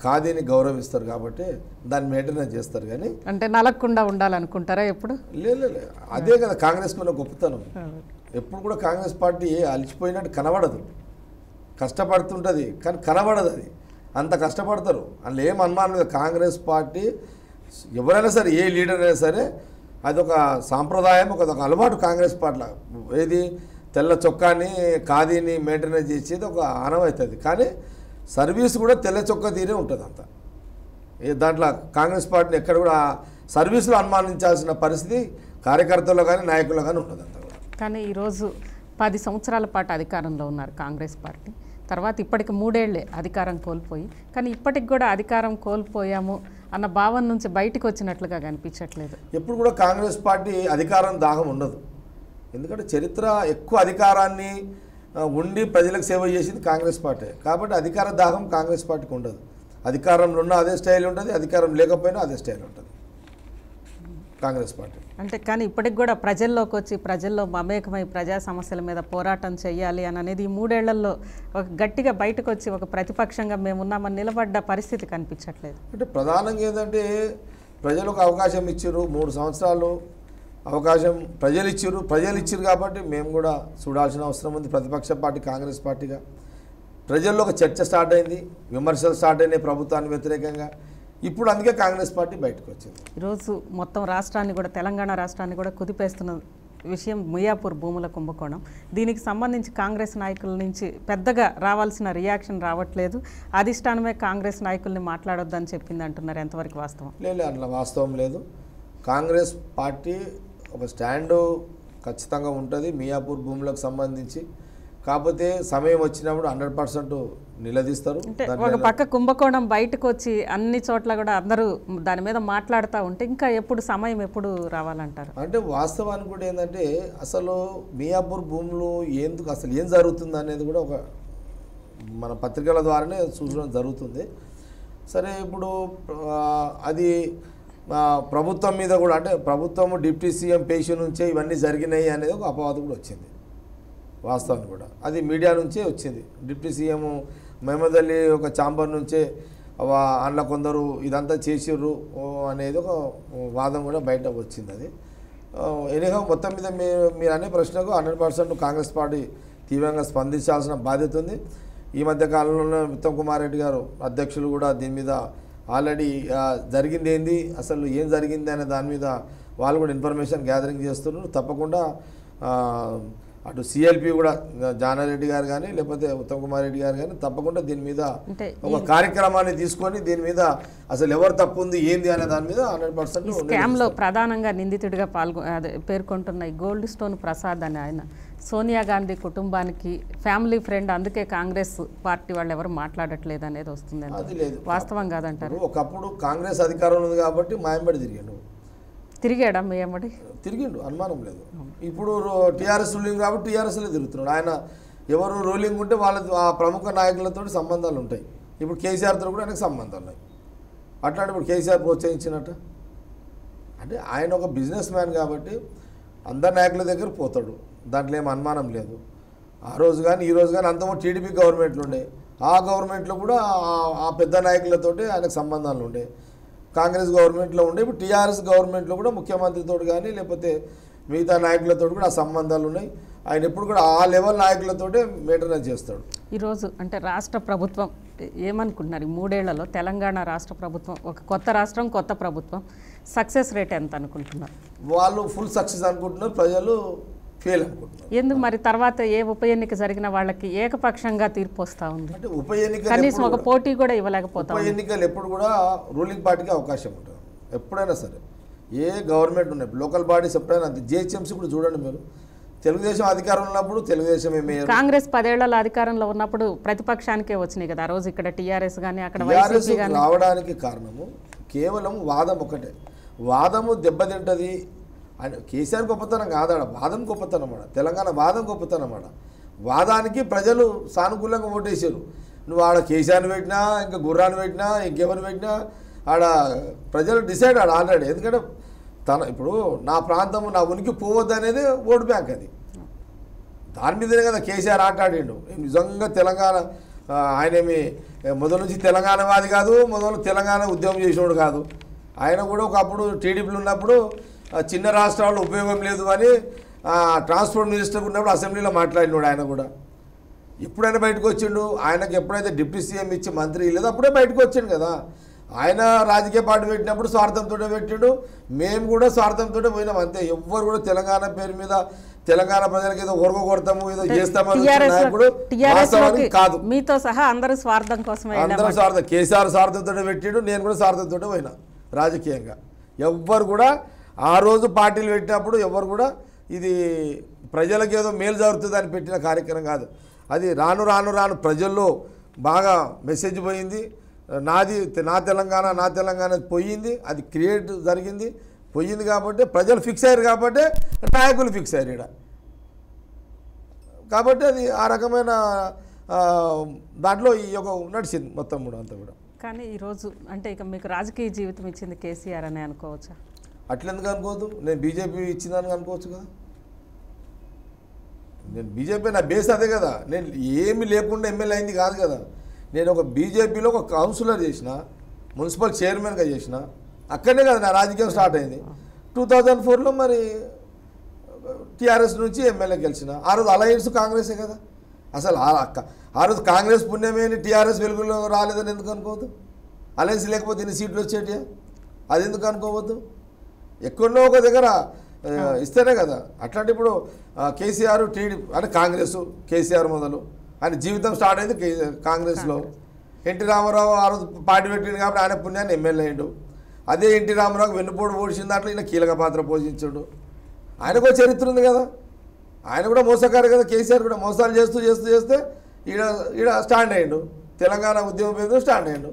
ఖాదీని గౌరవిస్తారు కాబట్టి దాన్ని మెయింటెనెన్స్ చేస్తారు. కానీ అంటే నలగకుండా ఉండాలనుకుంటారా ఎప్పుడు? లేదు, అదే కదా కాంగ్రెస్కి ఉన్న గొప్పతనం. ఎప్పుడు కూడా కాంగ్రెస్ పార్టీ అలిచిపోయినట్టు కనబడదు, కష్టపడుతుంటుంది కానీ కనబడదు. అది అంత కష్టపడతారు, అందులో ఏం అనుమానం లేదు. కాంగ్రెస్ పార్టీ ఎవరైనా సరే, ఏ లీడర్ అయినా సరే, అదొక సాంప్రదాయం, ఒక అలవాటు కాంగ్రెస్ పార్టీలో. ఏది తెల్ల చొక్కాని ఖాదీని మెయింటెనెన్స్ చేసేది ఒక ఆనవాయితీ. కానీ సర్వీస్ కూడా తెల్ల చొక్కా తీరే ఉంటుంది అంత. దాంట్లో కాంగ్రెస్ పార్టీని ఎక్కడ కూడా సర్వీసులో అనుమానించాల్సిన పరిస్థితి కార్యకర్తల్లో కానీ నాయకుల్లో కానీ ఉంటుంది అంత కూడా. కానీ ఈరోజు 10 సంవత్సరాల పాటు అధికారంలో ఉన్నారు కాంగ్రెస్ పార్టీ. తర్వాత ఇప్పటికి 3 ఏళ్లే అధికారం కోల్పోయి, కానీ ఇప్పటికి కూడా అధికారం కోల్పోయాము అన్న భావం నుంచి బయటకు వచ్చినట్లుగా కనిపించట్లేదు. ఎప్పుడు కూడా కాంగ్రెస్ పార్టీ అధికారం దాహం ఉండదు. ఎందుకంటే చరిత్ర ఎక్కువ అధికారాన్ని ఉండి ప్రజలకు సేవ చేసింది కాంగ్రెస్ పార్టీ. కాబట్టి అధికార దాహం కాంగ్రెస్ పార్టీకి ఉండదు. అధికారంలో ఉన్న అదే స్టైల్ ఉంటుంది, అధికారం లేకపోయినా అదే స్టైల్ ఉంటుంది కాంగ్రెస్ పార్టీ. అంటే కానీ ఇప్పటికి కూడా ప్రజల్లోకి వచ్చి ప్రజల్లో మమేకమై ప్రజా సమస్యల మీద పోరాటం చేయాలి అని అనేది ఈ 3 ఏళ్లలో ఒక గట్టిగా బయటకు వచ్చి ఒక ప్రతిపక్షంగా మేమున్నామని నిలబడ్డ పరిస్థితి కనిపించట్లేదు. అంటే ప్రధానంగా ఏంటంటే ప్రజలకు అవకాశం ఇచ్చారు, 3 సంవత్సరాలు అవకాశం ప్రజలు ఇచ్చారు కాబట్టి మేము కూడా చూడాల్సిన అవసరం ఉంది. ప్రతిపక్ష పార్టీ కాంగ్రెస్ పార్టీగా ప్రజల్లో ఒక చర్చ స్టార్ట్ అయింది, విమర్శలు స్టార్ట్ అయినాయి ప్రభుత్వానికి వ్యతిరేకంగా. ఇప్పుడు అందుకే కాంగ్రెస్ పార్టీ బయటకు వచ్చింది. ఈరోజు మొత్తం రాష్ట్రాన్ని కూడా, తెలంగాణ రాష్ట్రాన్ని కూడా కుదిపేస్తున్న విషయం మియాపూర్ భూముల కుంభకోణం. దీనికి సంబంధించి కాంగ్రెస్ నాయకుల నుంచి పెద్దగా రావాల్సిన రియాక్షన్ రావట్లేదు. అధిష్టానమే కాంగ్రెస్ నాయకుల్ని మాట్లాడొద్దని చెప్పింది అంటున్నారు. ఎంతవరకు వాస్తవం? లేదు, అట్లా వాస్తవం లేదు. కాంగ్రెస్ పార్టీ ఒక స్టాండు ఖచ్చితంగా ఉంటుంది మియాపూర్ భూములకు సంబంధించి. కాకపోతే సమయం వచ్చినప్పుడు 100% నిలదీస్తారు. అంటే ఒక పక్క కుంభకోణం బయటకు వచ్చి అన్ని చోట్ల కూడా అందరూ దాని మీద మాట్లాడుతూ ఉంటే ఇంకా సమయం ఎప్పుడు రావాలంటారు? అంటే వాస్తవానికి కూడా ఏంటంటే అసలు మియాపూర్ భూములు ఎందుకు అసలు ఏం జరుగుతుంది అనేది కూడా ఒక మన పత్రికల ద్వారానే చూసడం జరుగుతుంది. సరే, ఇప్పుడు అది ప్రభుత్వం మీద కూడా, అంటే ప్రభుత్వం డిప్యూటీ సీఎం పేషి నుంచే ఇవన్నీ జరిగినాయి అనేది ఒక అపవాదం కూడా వచ్చింది. వాస్తవానికి కూడా అది మీడియా నుంచే వచ్చింది. డిప్యూటీ సీఎం మహమద్ అలీ ఒక ఛాంబర్ నుంచే అందులో కొందరు ఇదంతా చేసిర్రు అనేది ఒక వాదం కూడా బయట వచ్చింది. అది ఎనీహౌ మొత్తం మీద మీరు అనే ప్రశ్నకు 100% కాంగ్రెస్ పార్టీ తీవ్రంగా స్పందించాల్సిన బాధ్యత ఉంది. ఈ మధ్య కాలంలో ఉత్తమ్ కుమార్ రెడ్డి గారు అధ్యక్షులు కూడా దీని మీద ఆల్రెడీ జరిగింది ఏంది, అసలు ఏం జరిగింది అనే దాని మీద వాళ్ళు కూడా ఇన్ఫర్మేషన్ గ్యాదరింగ్ చేస్తున్నారు. తప్పకుండా అటు సిఎల్పి కూడా జానారెడ్డి గారు కానీ లేకపోతే ఉత్తమ్ కుమార్ రెడ్డి గారు కానీ తప్పకుండా దీని మీద ఒక కార్యక్రమాన్ని తీసుకొని దీని మీద అసలు ఎవరు తప్పు ఉంది ఏంది అనే దాని మీద 100% స్కామ్లో ప్రధానంగా నిందితుడిగా పేర్కొంటున్న గోల్డ్ స్టోన్ ప్రసాద్ అని ఆయన సోనియా గాంధీ కుటుంబానికి ఫ్యామిలీ ఫ్రెండ్, అందుకే కాంగ్రెస్ పార్టీ వాళ్ళు ఎవరు మాట్లాడట్లేదు అనేది వస్తుంది. అది లేదు, వాస్తవం కాదంటారు? ఒకప్పుడు కాంగ్రెస్ అధికారంలో ఉంది కాబట్టి మాయంబడి తిరిగాడా మీ అమ్మడి? తిరిగిండు, అనుమానం లేదు. ఇప్పుడు టీఆర్ఎస్ రూలింగ్ కాబట్టి టీఆర్ఎస్లో తిరుగుతున్నాడు ఆయన. ఎవరు రూలింగ్ ఉంటే వాళ్ళ ఆ ప్రముఖ నాయకులతో సంబంధాలు ఉంటాయి. ఇప్పుడు కేసీఆర్తో కూడా ఆయనకు సంబంధాలు ఉన్నాయి. అట్లాంటి ఇప్పుడు కేసీఆర్ ప్రోత్సహించినట్టు అంటే ఆయన ఒక బిజినెస్ మ్యాన్ కాబట్టి అందరి నాయకుల దగ్గర పోతాడు, దాంట్లో ఏం అనుమానం లేదు. ఆ రోజు కానీ ఈ రోజు కానీ అంతకుముందు టీడీపీ గవర్నమెంట్లు ఉండే, ఆ గవర్నమెంట్లో కూడా ఆ పెద్ద నాయకులతోటి ఆయనకు సంబంధాలు ఉండే. కాంగ్రెస్ గవర్నమెంట్లో ఉండే, ఇప్పుడు టీఆర్ఎస్ గవర్నమెంట్లో కూడా ముఖ్యమంత్రితో కానీ లేకపోతే మిగతా నాయకులతో కూడా ఆ సంబంధాలు ఉన్నాయి. ఆయన ఎప్పుడు కూడా ఆ లెవెల్ నాయకులతోటే మెయింటెనెన్స్ చేస్తాడు. ఈరోజు అంటే రాష్ట్ర ప్రభుత్వం ఏమనుకుంటున్నారు? 3 ఏళ్లలో తెలంగాణ రాష్ట్ర ప్రభుత్వం, ఒక కొత్త రాష్ట్రం కొత్త ప్రభుత్వం, సక్సెస్ రేట్ ఎంత అనుకుంటున్నారు? వాళ్ళు ఫుల్ సక్సెస్ అనుకుంటున్నారు, ప్రజలు ఫెయిల్ అనుకుంటున్నారు. ఎందుకు మరి తర్వాత ఏ ఉప ఎన్నిక జరిగిన వాళ్ళకి ఏకపక్షంగా తీర్పు వస్తూ ఉంది? అంటే ఉప ఎన్నిక కనీసం ఒక పోటీ కూడా ఇవ్వలేకపోతాం. ఉప ఎన్నికలు ఎప్పుడు కూడా రూలింగ్ పార్టీకి అవకాశం ఉంటుంది ఎప్పుడైనా సరే. ఏ గవర్నమెంట్ ఉన్నాయి, లోకల్ బాడీస్ ఎప్పుడైనా అంతే. జిహెచ్ఎంసీ కూడా చూడండి మీరు, తెలుగుదేశం అధికారం ఉన్నప్పుడు తెలుగుదేశం కాంగ్రెస్ 10 ఏళ్ల అధికారంలో ఉన్నప్పుడు ప్రతిపక్షానికే వచ్చినాయి కదా. ఆ రోజు ఇక్కడ టీఆర్ఎస్ కానీ అక్కడ టీఆర్ఎస్ రావడానికి కారణము కేవలం వాదం ఒకటే. వాదము దెబ్బతింటది, అని కేసీఆర్ గొప్పతనం కాదాడ, వాదం గొప్పతనం ఆడ, తెలంగాణ వాదం గొప్పతనం ఆడ. వాదానికి ప్రజలు సానుకూలంగా ఓటేసారు. నువ్వు ఆడ కేసీఆర్ని పెట్టినా, ఇంకా గుర్రాన్ని పెట్టినా, ఇంకెవరిని పెట్టినా ఆడ ప్రజలు డిసైడ్ ఆడ ఆల్రెడీ. ఎందుకంటే ఇప్పుడు నా ప్రాంతం, నా ఉనికి పోవద్దు అనేది ఓటు బ్యాంక్. అది దాని మీదనే కదా కేసీఆర్ ఆటాడిండు. నిజంగా తెలంగాణ ఆయనేమి మొదలు నుంచి తెలంగాణవాది కాదు, మొదలు తెలంగాణ ఉద్యమం చేసినోడు కాదు. ఆయన కూడా ఒకప్పుడు టీడీపీలో ఉన్నప్పుడు చిన్న రాష్ట్రాల్లో ఉపయోగం లేదు అని ట్రాన్స్పోర్ట్ మినిస్టర్ ఉన్నప్పుడు అసెంబ్లీలో మాట్లాడినాడు. ఆయన కూడా ఎప్పుడైనా బయటకు వచ్చిండు. ఆయనకు ఎప్పుడైతే డిప్యూటీ సీఎం ఇచ్చి మంత్రి లేదో అప్పుడే బయటకు వచ్చిండు కదా. ఆయన రాజకీయ పార్టీ పెట్టినప్పుడు స్వార్థంతో పెట్టాడు, మేము కూడా స్వార్థంతో పోయినాం అంతే. ఎవ్వరు కూడా తెలంగాణ పేరు మీద తెలంగాణ ప్రజలకు ఏదో ఓర్గ కొడతాము, ఏదో చేస్తామని కాదు. మీతో సహా అందరూ స్వార్థం కోసం, అందరూ స్వార్థం. కేసీఆర్ స్వార్థంతో పెట్టాడు, నేను కూడా స్వార్థంతో పోయినా రాజకీయంగా. ఎవ్వరు కూడా ఆ రోజు పార్టీలు పెట్టినప్పుడు ఎవరు కూడా ఇది ప్రజలకు ఏదో మేలు జరుగుతుందని పెట్టిన కార్యక్రమం కాదు. అది రాను రాను రాను ప్రజల్లో బాగా మెసేజ్ పోయింది. నా తెలంగాణ పోయింది. అది క్రియేట్ జరిగింది, పోయింది. కాబట్టి ప్రజలు ఫిక్స్ అయ్యారు, కాబట్టి నాయకులు ఫిక్స్ అయ్యారు ఇక్కడ. కాబట్టి అది ఆ రకమైన దాంట్లో ఈ యొక్క నడిచింది మొత్తం కూడా అంతా కూడా. కానీ ఈరోజు అంటే ఇక మీకు రాజకీయ జీవితం ఇచ్చింది కేసీఆర్ అని అనుకోవచ్చా? అట్లెందుకు అనుకోవద్దు? నేను బీజేపీ ఇచ్చిందని అనుకోవచ్చు కదా. నేను బీజేపీ నా బేస్ అదే కదా. నేను ఏమి లేకుండా ఎమ్మెల్యే అయింది కాదు కదా. నేను ఒక బీజేపీలో ఒక కౌన్సిలర్ చేసిన, మున్సిపల్ చైర్మన్గా చేసిన, అక్కడనే కదా నా రాజకీయం స్టార్ట్ అయింది. 2004లో మరి టీఆర్ఎస్ నుంచి ఎమ్మెల్యే గెలిచిన. ఆ రోజు అలయన్స్ కాంగ్రెసే కదా. అసలు ఆ రోజు కాంగ్రెస్ పుణ్యమేని టీఆర్ఎస్ వెలుగులో రాలేదని ఎందుకు అనుకోవద్దు? అలయన్స్ లేకపోతే ఇన్ని సీట్లు వచ్చేటి, అది ఎందుకు అనుకోవద్దు? ఎక్కడో ఒక దగ్గర ఇస్తేనే కదా. అట్లాంటి ఇప్పుడు కేసీఆర్ టీడీపీ అంటే కాంగ్రెస్, కేసీఆర్ మొదలు ఆయన జీవితం స్టార్ట్ అయింది కాంగ్రెస్లో. ఎన్టీ రామారావు ఆ రోజు పార్టీ పెట్టిండు కాబట్టి ఆయన పుణ్యాన్ని ఎమ్మెల్యే అయ్యాడు. అదే ఎన్టీ రామారావుకి వెన్నుపోటు ఓడిచిన దాంట్లో ఈయన కీలక పాత్ర పోషించాడు. ఆయనకు చరిత్ర ఉంది కదా. ఆయన కూడా మోసకారు కదా. కేసీఆర్ కూడా మోసాలు చేస్తే ఈడ స్టాండ్ అయ్యాడు. తెలంగాణ ఉద్యమం మీద స్టాండ్ అయ్యాడు.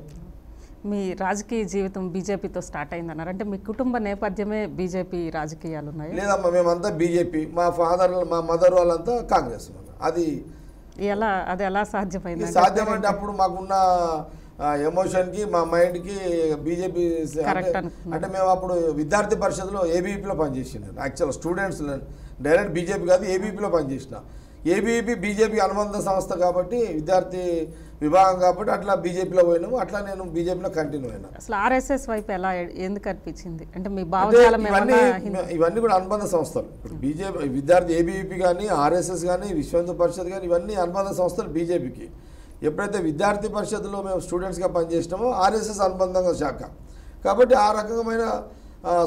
మీ రాజకీయ జీవితం బీజేపీతో స్టార్ట్ అయిందన్నారు. అంటే మీ కుటుంబ నేపథ్యమే బీజేపీ రాజకీయాలు ఉన్నాయి? లేదమ్మా, మేమంతా బీజేపీ. మా ఫాదర్, మా మదర్ వాళ్ళంతా కాంగ్రెస్. అది ఎలా సాధ్యమైంది? సాధ్యం అంటే అప్పుడు మాకున్న ఎమోషన్కి, మా మైండ్కి బీజేపీ అంటే మేము అప్పుడు విద్యార్థి పరిషత్లో ఏబీపీలో పనిచేసిన. యాక్చువల్ స్టూడెంట్స్ డైరెక్ట్ బీజేపీ కాదు, ఏబీపీలో పనిచేసిన. ఏబీపీ బీజేపీ అనుబంధ సంస్థ కాబట్టి, విద్యార్థి విభాగం కాబట్టి అట్లా బీజేపీలో పోయినాము. అట్లా నేను బీజేపీలో కంటిన్యూ అయినా. అసలు ఆర్ఎస్ఎస్ వైపు ఎందుకు అనిపించింది? అంటే మీ ఇవన్నీ కూడా అనుబంధ సంస్థలు. ఇప్పుడు బీజేపీ విద్యార్థి ఏబీవీపీ కానీ, ఆర్ఎస్ఎస్ కానీ, విశ్వ హిందూ పరిషత్ కానీ, ఇవన్నీ అనుబంధ సంస్థలు బీజేపీకి. ఎప్పుడైతే విద్యార్థి పరిషత్తులో మేము స్టూడెంట్స్గా పనిచేసినామో ఆర్ఎస్ఎస్ అనుబంధంగా శాఖ కాబట్టి ఆ రకమైన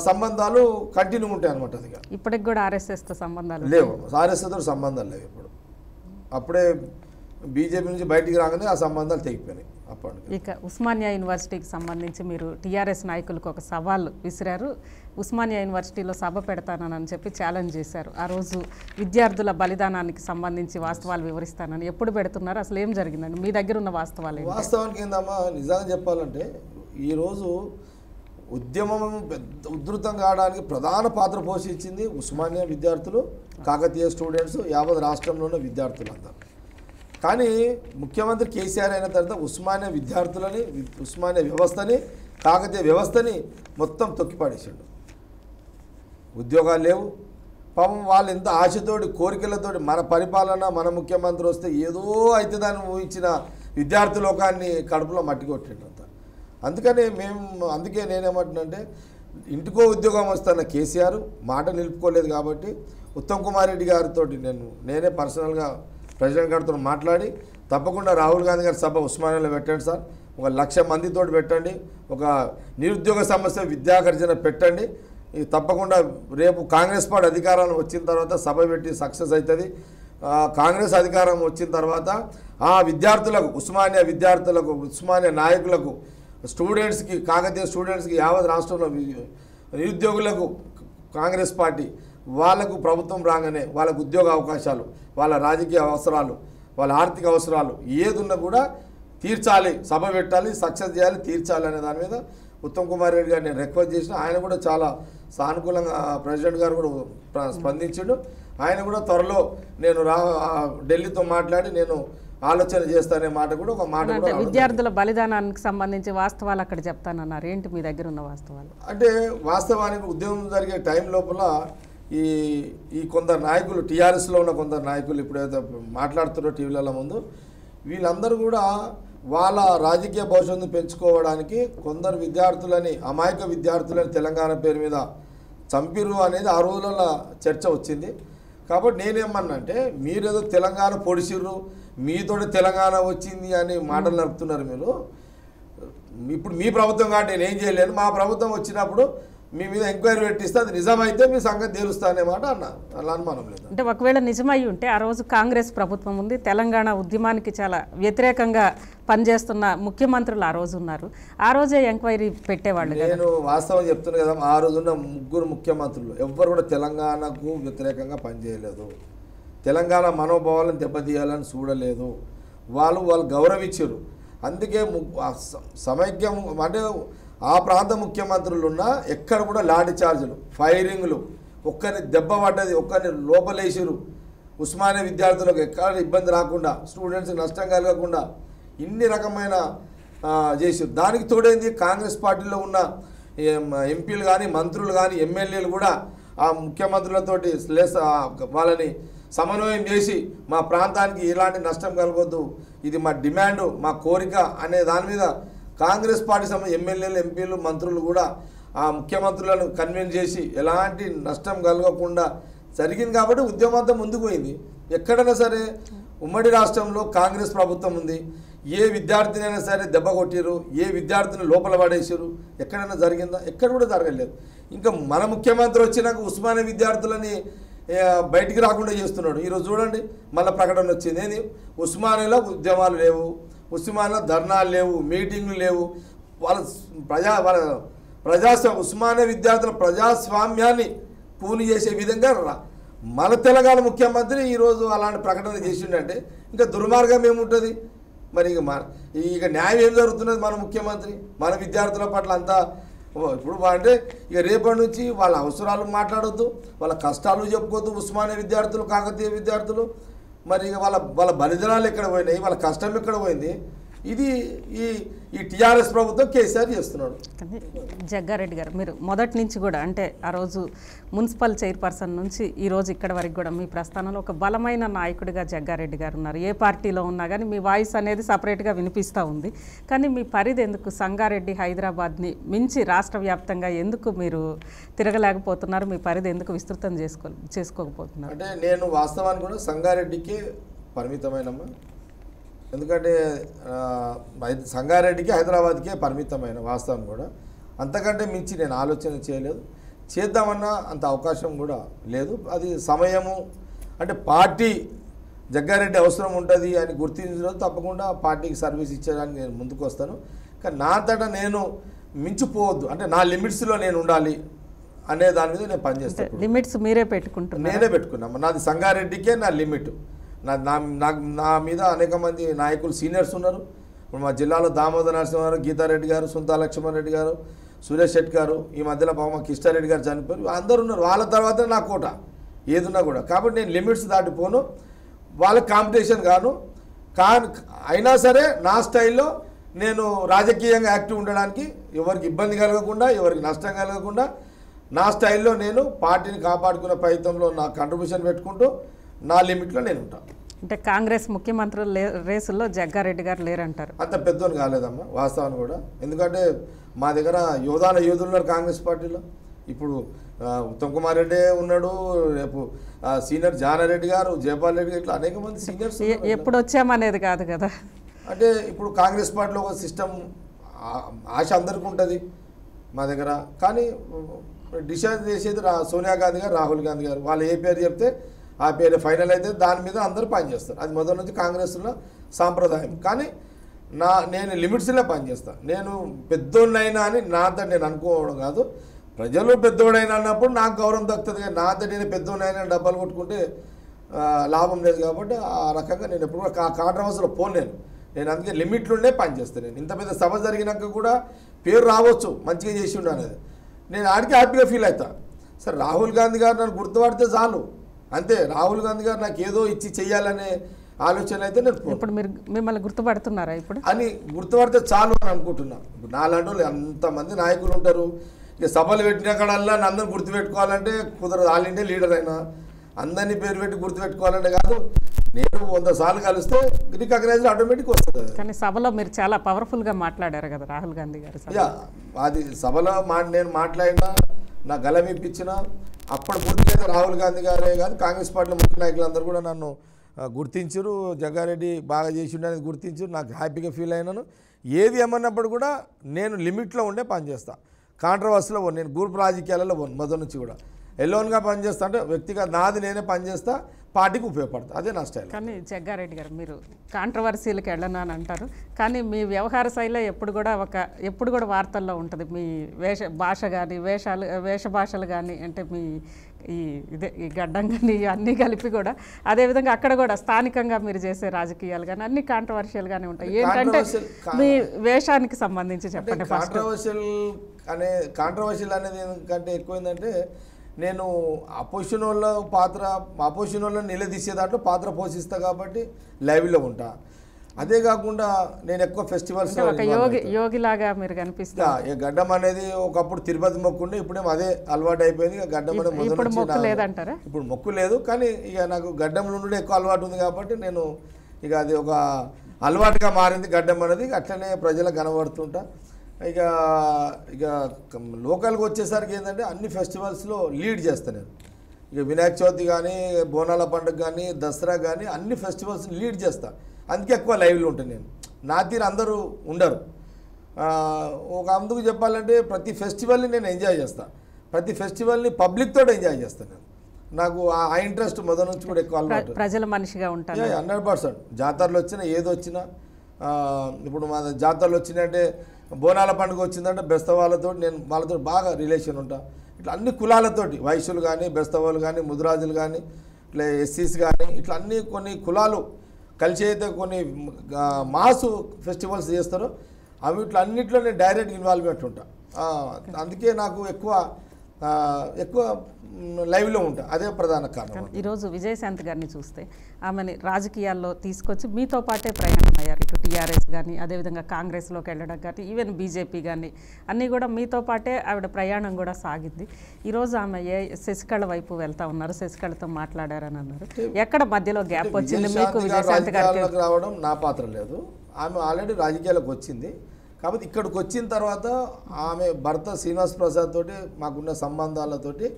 సంబంధాలు కంటిన్యూ ఉంటాయి అనమాట. అది ఇప్పటికి కూడా ఆర్ఎస్ఎస్తో సంబంధాలు లేవు. ఆర్ఎస్ఎస్తో సంబంధాలు లేవు. ఇప్పుడు అప్పుడే బీజేపీ నుంచి బయటికి రాగానే ఆ సంబంధాలు తెగిపోయినాయి. అప్పటికి ఇక ఉస్మానియా యూనివర్సిటీకి సంబంధించి మీరు టీఆర్ఎస్ నాయకులకు ఒక సవాల్ విసిరారు. ఉస్మానియా యూనివర్సిటీలో సభ పెడతానని చెప్పి ఛాలెంజ్ చేశారు. ఆ రోజు విద్యార్థుల బలిదానానికి సంబంధించి వాస్తవాలు వివరిస్తానని ఎప్పుడు పెడుతున్నారు? అసలు ఏం జరిగిందండి? మీ దగ్గర ఉన్న వాస్తవాలు? వాస్తవానికి ఏందమ్మా, నిజంగా చెప్పాలంటే ఈరోజు ఉద్యమం ఉధృతం కావడానికి ప్రధాన పాత్ర పోషించింది ఉస్మానియా విద్యార్థులు, కాకతీయ స్టూడెంట్స్, యావత్ రాష్ట్రంలోని విద్యార్థులంతా. కానీ ముఖ్యమంత్రి కేసీఆర్ అయిన తర్వాత ఉస్మానియా విద్యార్థులని, ఉస్మానియా వ్యవస్థని, కాకతీయ వ్యవస్థని మొత్తం తొక్కిపడేసాడు. ఉద్యోగాలు లేవు. పాపం వాళ్ళు ఎంత ఆశతోటి, కోరికలతోటి మన పరిపాలన, మన ముఖ్యమంత్రి వస్తే ఏదో అయితే దాన్ని ఊహించిన విద్యార్థి లోకాన్ని కడుపులో మట్టి కొట్టిండంత. అందుకే నేనేమంటున్నానంటే, ఇంటికో ఉద్యోగం వస్తున్న కేసీఆర్ మాట నిలుపుకోలేదు. కాబట్టి ఉత్తమ్ కుమార్ రెడ్డి గారితో నేనే పర్సనల్గా ప్రెసిడెంట్ గారితో మాట్లాడి తప్పకుండా రాహుల్ గాంధీ గారి సభ ఉస్మానియాలో పెట్టండి సార్, 1,00,000 మందితో పెట్టండి, ఒక నిరుద్యోగ సమస్య విద్యాగర్జన పెట్టండి, తప్పకుండా రేపు కాంగ్రెస్ పార్టీ అధికారం వచ్చిన తర్వాత సభ పెట్టి సక్సెస్ అవుతుంది. కాంగ్రెస్ అధికారం వచ్చిన తర్వాత ఆ విద్యార్థులకు, ఉస్మానియా విద్యార్థులకు, ఉస్మానియా నాయకులకు, స్టూడెంట్స్కి, కాకతీయ స్టూడెంట్స్కి, యావత్ రాష్ట్రంలో నిరుద్యోగులకు కాంగ్రెస్ పార్టీ వాళ్ళకు ప్రభుత్వం రాగానే వాళ్ళకు ఉద్యోగ అవకాశాలు, వాళ్ళ రాజకీయ అవసరాలు, వాళ్ళ ఆర్థిక అవసరాలు ఏదున్నా కూడా తీర్చాలి, సభ పెట్టాలి, సక్సెస్ చేయాలి, తీర్చాలి అనే దాని మీద ఉత్తమ్ కుమార్ రెడ్డి గారు నేను రిక్వెస్ట్ చేసిన, ఆయన కూడా చాలా సానుకూలంగా ప్రెసిడెంట్ గారు కూడా స్పందించాడు. ఆయన కూడా త్వరలో నేను ఢిల్లీతో మాట్లాడి నేను ఆలోచన చేస్తానే మాట కూడా ఒక మాట కూడా. విద్యార్థుల బలిదానానికి సంబంధించి వాస్తవాలు అక్కడ చెప్తానన్నారు, ఏంటి మీ దగ్గర ఉన్న వాస్తవాలు? అంటే వాస్తవానికి ఉద్యమం జరిగే టైం లోపల ఈ కొందరు నాయకులు, టీఆర్ఎస్లో ఉన్న కొందరు నాయకులు ఇప్పుడైతే మాట్లాడుతున్నారో టీవీల ముందు, వీళ్ళందరూ కూడా వాళ్ళ రాజకీయ భవిష్యత్తును పెంచుకోవడానికి కొందరు విద్యార్థులని, అమాయక విద్యార్థులని తెలంగాణ పేరు మీద చంపిరు అనేది ఆ రోజులలో చర్చ వచ్చింది. కాబట్టి నేనేమన్నా అంటే, మీరేదో తెలంగాణ పొడిసిర్రు, మీతోటి తెలంగాణ వచ్చింది అని మాటలు నడుపుతున్నారు మీరు. ఇప్పుడు మీ ప్రభుత్వం కాబట్టి నేనేం చేయలేను, మా ప్రభుత్వం వచ్చినప్పుడు మీ మీద ఎంక్వైరీ పెట్టిస్తే అది నిజమైతే మీ సంగతి తెలుస్తానే మాట అన్నా. అలా అనుమానం లేదు. అంటే ఒకవేళ నిజమై ఉంటే ఆ రోజు కాంగ్రెస్ ప్రభుత్వం ఉంది, తెలంగాణ ఉద్యమానికి చాలా వ్యతిరేకంగా పనిచేస్తున్న ముఖ్యమంత్రులు ఆ రోజు ఉన్నారు, ఆ రోజే ఎంక్వైరీ పెట్టేవాళ్ళు. నేను వాస్తవం చెప్తున్నాను కదా, ఆ రోజున్న 3 ముఖ్యమంత్రులు ఎవ్వరు కూడా తెలంగాణకు వ్యతిరేకంగా పనిచేయలేదు, తెలంగాణ మనోభావాలను దెబ్బతీయాలని చూడలేదు, వాళ్ళు గౌరవించారు. అందుకే సమైక్యం అంటే ఆ ప్రాంత ముఖ్యమంత్రులు ఉన్న ఎక్కడ కూడా లాఠీ చార్జీలు, ఫైరింగ్లు, ఒక్కరిని దెబ్బ పడ్డది, ఒక్కరిని లోపలేసిరు, ఉస్మానియా విద్యార్థులకు ఎక్కడ ఇబ్బంది రాకుండా, స్టూడెంట్స్కి నష్టం కలగకుండా ఇన్ని రకమైన చేసారు. దానికి తోడైంది కాంగ్రెస్ పార్టీలో ఉన్న ఎంపీలు కానీ, మంత్రులు కానీ, ఎమ్మెల్యేలు కూడా ఆ ముఖ్యమంత్రులతోటి వాళ్ళని సమన్వయం చేసి మా ప్రాంతానికి ఎలాంటి నష్టం కలగొద్దు, ఇది మా డిమాండ్, మా కోరిక అనే దాని మీద కాంగ్రెస్ పార్టీ ఎమ్మెల్యేలు, ఎంపీలు, మంత్రులు కూడా ఆ ముఖ్యమంత్రులను కన్విన్స్ చేసి ఎలాంటి నష్టం కలగకుండా జరిగింది. కాబట్టి ఉద్యమం అంతా ముందుకు పోయింది. ఎక్కడైనా సరే ఉమ్మడి రాష్ట్రంలో కాంగ్రెస్ ప్రభుత్వం ఉంది, ఏ విద్యార్థినైనా సరే దెబ్బ కొట్టిరు, ఏ విద్యార్థిని లోపల పడేసారు, ఎక్కడైనా జరిగిందా? ఎక్కడ కూడా జరగలేదు. ఇంకా మన ముఖ్యమంత్రి వచ్చినాక ఉస్మానియా విద్యార్థులని బయటికి రాకుండా చేస్తున్నాడు. ఈరోజు చూడండి మళ్ళీ ప్రకటన వచ్చింది, ఏంది ఉస్మానియాలో ఉద్యమాలు లేవు, ఉస్మానియాలో ధర్నాలు లేవు, మీటింగ్లు లేవు, ఉస్మానియా విద్యార్థుల ప్రజాస్వామ్యాన్ని కూని చేసే విధంగా మన తెలంగాణ ముఖ్యమంత్రి ఈరోజు అలాంటి ప్రకటన చేసిండంటే ఇంకా దుర్మార్గం ఏముంటుంది మరి? ఇక న్యాయం ఏం జరుగుతున్నది? మన ముఖ్యమంత్రి మన విద్యార్థుల పట్ల అంతా ఇప్పుడు అంటే ఇక రేపటి నుంచి వాళ్ళ అవసరాలు మాట్లాడొద్దు, వాళ్ళ కష్టాలు చెప్పుకోవద్దు. ఉస్మానియా విద్యార్థులు, కాకతీయ విద్యార్థులు మరి ఇక వాళ్ళ బలిదానాలు ఎక్కడ పోయినాయి, వాళ్ళ కష్టం ఎక్కడ పోయింది? ఇది ఈ టీఆర్ఎస్ ప్రభుత్వం కేసీఆర్ చేస్తున్నాడు. జగ్గారెడ్డి గారు, మీరు మొదటి నుంచి కూడా అంటే ఆ రోజు మున్సిపల్ చైర్పర్సన్ నుంచి ఈ రోజు ఇక్కడ వరకు కూడా మీ ప్రస్థానంలో ఒక బలమైన నాయకుడిగా జగ్గారెడ్డి గారు ఉన్నారు. ఏ పార్టీలో ఉన్నా కానీ మీ వాయిస్ అనేది సపరేట్గా వినిపిస్తూ ఉంది. కానీ మీ పరిధి ఎందుకు సంగారెడ్డి, హైదరాబాద్ని మించి రాష్ట్ర వ్యాప్తంగా ఎందుకు మీరు తిరగలేకపోతున్నారు? మీ పరిధి ఎందుకు విస్తృతం చేసుకోకపోతున్నారు? అంటే నేను వాస్తవానికి కూడా సంగారెడ్డికి పరిమితమైనమ్మా. ఎందుకంటే సంగారెడ్డికి, హైదరాబాద్కే పరిమితమైన వాస్తవం కూడా. అంతకంటే మించి నేను ఆలోచన చేయలేదు, చేద్దామన్నా అంత అవకాశం కూడా లేదు. అది సమయము అంటే పార్టీ జగ్గారెడ్డి అవసరం ఉంటుంది అని గుర్తించడం తప్పకుండా పార్టీకి సర్వీస్ ఇచ్చేదానికి నేను ముందుకు వస్తాను. కానీ నా అంతటా నేను మించిపోవద్దు, అంటే నా లిమిట్స్లో నేను ఉండాలి అనే దాని మీద నేను పనిచేస్తాను. లిమిట్స్ మీరే పెట్టుకుంటున్నాను? నేనే పెట్టుకున్నాను. నాది సంగారెడ్డికే నా లిమిట్. నా మీద అనేక మంది నాయకులు సీనియర్స్ ఉన్నారు. ఇప్పుడు మా జిల్లాలో దామోదర్ నరసింహారావు, గీతారెడ్డి గారు, సుంతా లక్ష్మణరెడ్డి గారు, సురేష్ శెట్టి గారు, ఈ మధ్యలో పాపం కిష్టారెడ్డి గారు చనిపోయారు, అందరూ ఉన్నారు. వాళ్ళ తర్వాత నా కోట ఏదున్నా కూడా. కాబట్టి నేను లిమిట్స్ దాటిపోను, వాళ్ళకి కాంపిటీషన్ కాను. అయినా సరే నా స్టైల్లో నేను రాజకీయంగా యాక్టివ్ ఉండడానికి, ఎవరికి ఇబ్బంది కలగకుండా, ఎవరికి నష్టం కలగకుండా నా స్టైల్లో నేను పార్టీని కాపాడుకునే ప్రయత్నంలో నా కంట్రిబ్యూషన్ పెట్టుకుంటూ నా లిమిట్లో నేను ఉంటాను. అంటే కాంగ్రెస్ ముఖ్యమంత్రుల రేసుల్లో జగ్గారెడ్డి గారు లేరంటారు? అంత పెద్దోని కాలేదమ్మా వాస్తవాన్ని కూడా. ఎందుకంటే మా దగ్గర యోధులు ఉన్నారు కాంగ్రెస్ పార్టీలో. ఇప్పుడు ఉత్తమ్ కుమార్ రెడ్డి ఉన్నాడు, రేపు సీనియర్ జానారెడ్డి గారు, జయపాల్ రెడ్డి గారు, ఇట్లా అనేక మంది సీనియర్స్. ఎప్పుడు వచ్చామనేది కాదు కదా. అంటే ఇప్పుడు కాంగ్రెస్ పార్టీలో ఒక సిస్టమ్ ఆశ అందరికీ ఉంటుంది మా దగ్గర. కానీ డిసైడ్ చేసేది సోనియా గాంధీ గారు, రాహుల్ గాంధీ గారు. వాళ్ళు ఏ పేరు చెప్తే ఆ పేరు ఫైనల్ అయితే దాని మీద అందరూ పనిచేస్తారు. అది మొదటి నుంచి కాంగ్రెస్లో సాంప్రదాయం. కానీ నేను లిమిట్స్లో పనిచేస్తాను. నేను పెద్దోడినైనా అని నా అంతా నేను అనుకోవడం కాదు. ప్రజలు పెద్దోడైనా అన్నప్పుడు నాకు గౌరవం దక్కుతుంది. కానీ నా అంతా నేను పెద్దోడినైనా డబ్బాలు కొట్టుకుంటే లాభం లేదు. కాబట్టి ఆ రకంగా నేను ఎప్పుడు కూడా కాంట్రవర్సీలో పోను. నేను అందుకే లిమిట్లుండే పనిచేస్తాను. నేను ఇంత పెద్ద సభ జరిగినాక కూడా పేరు రావచ్చు మంచిగా చేసి ఉండు అనేది, నేను ఆడికి హ్యాపీగా ఫీల్ అవుతా. సరే రాహుల్ గాంధీ గారు నన్ను గుర్తుపడితే చాలు, అంతే. రాహుల్ గాంధీ గారు నాకు ఏదో ఇచ్చి చెయ్యాలనే ఆలోచన అయితే నేను ఇప్పుడు మీరు మిమ్మల్ని గుర్తుపడుతున్నారా ఇప్పుడు అని గుర్తుపడితే చాలు అని అనుకుంటున్నా. ఇప్పుడు నాలాంటి వాళ్ళు ఎంతమంది నాయకులు ఉంటారు, ఇక సభలు పెట్టిన కాడల్లా నన్ను గుర్తుపెట్టుకోవాలంటే కుదరదు. ఆల్ ఇండియా లీడర్ అయినా అందరినీ పేరు పెట్టి గుర్తుపెట్టుకోవాలంటే కాదు, నేను 100 సార్లు కలిస్తే రికగ్నైజ్ ఆటోమేటిక్ వస్తుంది. కానీ సభలో మీరు చాలా పవర్ఫుల్గా మాట్లాడారు కదా రాహుల్ గాంధీ గారు. యా, అది సభలో నేను మాట్లాడినా, నా గలం ఇప్పించిన అప్పుడు పూర్తిగా రాహుల్ గాంధీ గారే కాదు, కాంగ్రెస్ పార్టీలో ముఖ్య నాయకులందరూ కూడా నన్ను గుర్తించరు. జగ్గారెడ్డి బాగా చేసిండు అనేది గుర్తించరు, నాకు హ్యాపీగా ఫీల్ అయినాను. ఏది ఏమన్నప్పుడు కూడా నేను లిమిట్లో ఉండే పనిచేస్తాను. కాంట్రవర్సీలో నేను గ్రూప్ రాజకీయాలలో మొదటి నుంచి కూడా ఎలోన్గా పనిచేస్తా, అంటే వ్యక్తిగా నాది నేనే పనిచేస్తా, పార్టీకి ఉపయోగపడతా, అదే నా స్టైల్. కానీ జగ్గారెడ్డి గారు మీరు కాంట్రవర్సీలకు వెళ్ళను అని అంటారు, కానీ మీ వ్యవహార శైలి ఎప్పుడు కూడా వార్తల్లో ఉంటుంది. మీ భాష కానీ వేష భాషలు కానీ, అంటే మీ ఈ గడ్డం కానీ అన్నీ కలిపి కూడా, అదేవిధంగా అక్కడ కూడా స్థానికంగా మీరు చేసే రాజకీయాలు కానీ అన్ని కాంట్రవర్షియల్గానే ఉంటాయి. ఏంటంటే మీ వేషానికి సంబంధించి చెప్పండి. కాంట్రవర్షియల్ అనేది ఎందుకంటే ఎక్కువ ఏంటంటే, నేను అపోజిషన్ వాళ్ళని నిలదీసే దాంట్లో పాత్ర పోషిస్తా కాబట్టి లైవ్లో ఉంటా. అదే కాకుండా నేను ఎక్కువ ఫెస్టివల్స్ యోగిలాగా మీరు కనిపిస్తా. గడ్డం అనేది ఒకప్పుడు తిరుపతి మొక్కుండే, ఇప్పుడేమో అదే అలవాటు అయిపోయింది. గడ్డం అనేది ఇప్పుడు మొక్కు లేదంటారా? ఇప్పుడు మొక్కు లేదు, కానీ ఇక నాకు గడ్డం నుండి ఎక్కువ అలవాటు ఉంది కాబట్టి నేను ఇక అది ఒక అలవాటుగా మారింది గడ్డం అనేది. అట్లనే ప్రజలకు కనబడుతుంటా. ఇక లోకల్గా వచ్చేసరికి ఏంటంటే అన్ని ఫెస్టివల్స్లో లీడ్ చేస్తాను నేను. ఇక వినాయక చవితి కానీ, బోనాల పండుగ కానీ, దసరా కానీ అన్ని ఫెస్టివల్స్ని లీడ్ చేస్తాను. అందుకే ఎక్కువ లైవ్లో ఉంటాను నేను. నా తీరు అందరూ ఉండరు. అందుకు చెప్పాలంటే ప్రతి ఫెస్టివల్ని నేను ఎంజాయ్ చేస్తాను. ప్రతి ఫెస్టివల్ని పబ్లిక్తో ఎంజాయ్ చేస్తాను నేను. నాకు ఆ ఇంట్రెస్ట్ మొదటి నుంచి కూడా ఎక్కువ అలవాటు. ప్రజల మనిషిగా ఉంటాను. 100%. జాతరలు వచ్చినా ఏది వచ్చినా, ఇప్పుడు మన జాతరలు వచ్చినాయంటే, బోనాల పండుగ వచ్చిందంటే బెస్తవాళ్ళతో నేను వాళ్ళతో బాగా రిలేషన్ ఉంటా. ఇట్లా అన్ని కులాలతోటి, వైశ్యులు కానీ, బెస్తవాళ్ళు కానీ, ముదిరాజులు కానీ, ఇట్లా ఎస్సీస్ కానీ, ఇట్లా అన్ని కొన్ని కులాలు కలిసి అయితే కొన్ని మాసు ఫెస్టివల్స్ చేస్తారో అవి ఇట్లా అన్నింటిలో నేను డైరెక్ట్ ఇన్వాల్వ్మెంట్ ఉంటా. అందుకే నాకు ఎక్కువ లైవ్లో ఉంటా. అదే ప్రధాన కారణం. ఈరోజు విజయశాంతి గారిని చూస్తే ఆమెని రాజకీయాల్లో తీసుకొచ్చి మీతో పాటే ప్రయాణం అయ్యారు. ఇటు టీఆర్ఎస్ కానీ, అదేవిధంగా కాంగ్రెస్లోకి వెళ్ళడం కానీ, ఈవెన్ బీజేపీ కానీ అన్నీ కూడా మీతో పాటే ఆవిడ ప్రయాణం కూడా సాగింది. ఈరోజు ఆమె శశికళ వైపు వెళ్తా ఉన్నారు, శశికళతో మాట్లాడారని అన్నారు. ఎక్కడ మధ్యలో గ్యాప్ వచ్చింది మీకు? విజయశాంతి గారికి రావడం నా పాత్ర లేదు. ఆమె ఆల్రెడీ రాజకీయాలకు వచ్చింది. కాబట్టి ఇక్కడికి వచ్చిన తర్వాత ఆమె భర్త శ్రీనివాస్ ప్రసాద్ తోటి మాకున్న సంబంధాలతోటి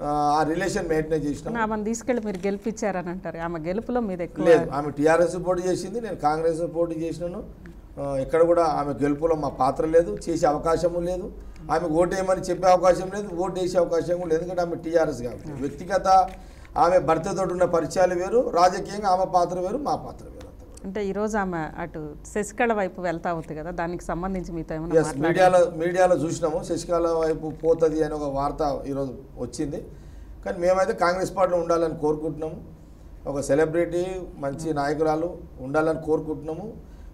ఆ రిలేషన్ మెయింటైన్ చేసినాం. ఆమెను తీసుకెళ్ళి మీరు గెలిపించారని అంటారు. ఆమె గెలుపులో మీద ఎక్కువ లేదు. ఆమె టీఆర్ఎస్ పోటీ చేసింది, నేను కాంగ్రెస్ పోటీ చేసినాను. ఎక్కడ కూడా ఆమె గెలుపులో మా పాత్ర లేదు, చేసే అవకాశము లేదు. ఆమె ఓటేయమని చెప్పే అవకాశం లేదు, ఓటు వేసే అవకాశం కూడా లేదు. ఎందుకంటే ఆమె టీఆర్ఎస్ కాబట్టి వ్యక్తిగత ఆమె భర్తతో ఉన్న పరిచయాలు వేరు, రాజకీయంగా ఆమె పాత్ర వేరు, మా పాత్ర వేరు. అంటే ఈరోజు ఆమె అటు శశికళ వైపు వెళ్తా ఉంది కదా, దానికి సంబంధించి మీతో ఏమైనా మీడియాలో చూసినాము. శశికళ వైపు పోతుంది అని ఒక వార్త ఈరోజు వచ్చింది. కానీ మేమైతే కాంగ్రెస్ పార్టీలో ఉండాలని కోరుకుంటున్నాము. ఒక సెలబ్రిటీ, మంచి నాయకురాలు ఉండాలని కోరుకుంటున్నాము.